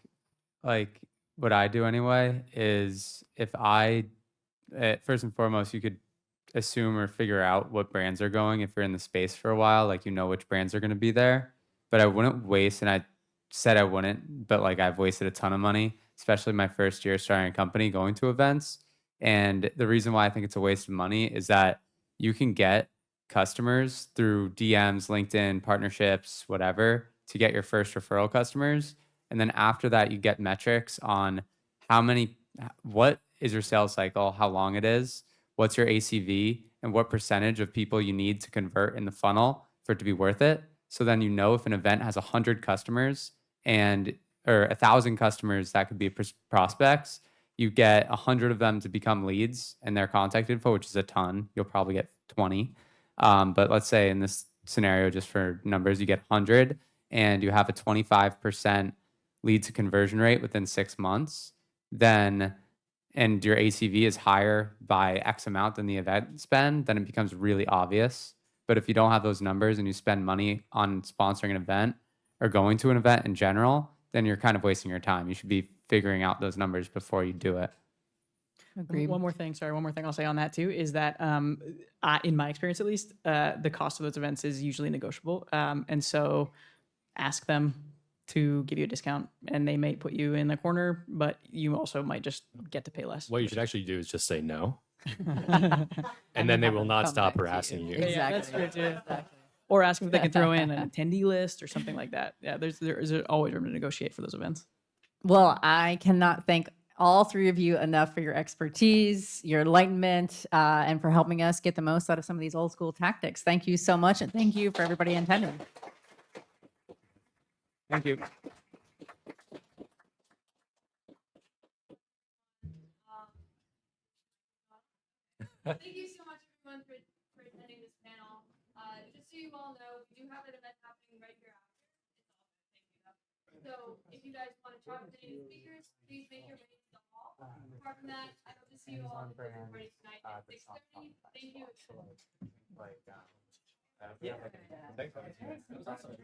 like what I do anyway is if I first and foremost, you could assume or figure out what brands are going if you're in the space for a while, like you know which brands are going to be there. But I wouldn't waste, and I said I wouldn't, but like I've wasted a ton of money, especially my first year starting a company going to events. And the reason why I think it's a waste of money is that you can get customers through DMs, LinkedIn, partnerships, whatever, to get your first referral customers. And then after that, you get metrics on what is your sales cycle, how long it is, what's your ACV, and what percentage of people you need to convert in the funnel for it to be worth it. So then you know if an event has 100 customers and or 1,000 customers that could be prospects, you get 100 of them to become leads and their contact info, which is a ton. You'll probably get 20. But let's say in this scenario, just for numbers, you get 100 and you have a 25% lead to conversion rate within 6 months, then and your ACV is higher by X amount than the event spend, then it becomes really obvious. But if you don't have those numbers and you spend money on sponsoring an event or going to an event in general, then you're kind of wasting your time. You should be figuring out those numbers before you do it. Agreed. One more thing I'll say on that too is that in my experience at least, the cost of those events is usually negotiable. And so ask them to give you a discount, and they may put you in the corner, but you also might just get to pay less. What you should actually do is just say no, and then they will not Come stop back to harassing you. Exactly. Yeah, that's true too. Or ask them if they can throw in an attendee list or something like that. Yeah, there's always room to negotiate for those events. Well, I cannot thank all three of you enough for your expertise, your enlightenment, and for helping us get the most out of some of these old school tactics. Thank you so much, and thank you for everybody attending. Thank you. Thank you so much, everyone, for attending this panel. Just so you all know, we do have an event happening right here after. It's all good. Thank you. So if you guys want to chat with any of the speakers, please make your way to the hall. Apart from that, I hope to see you all at the dinner party tonight at 6:30. Thank you. Thanks.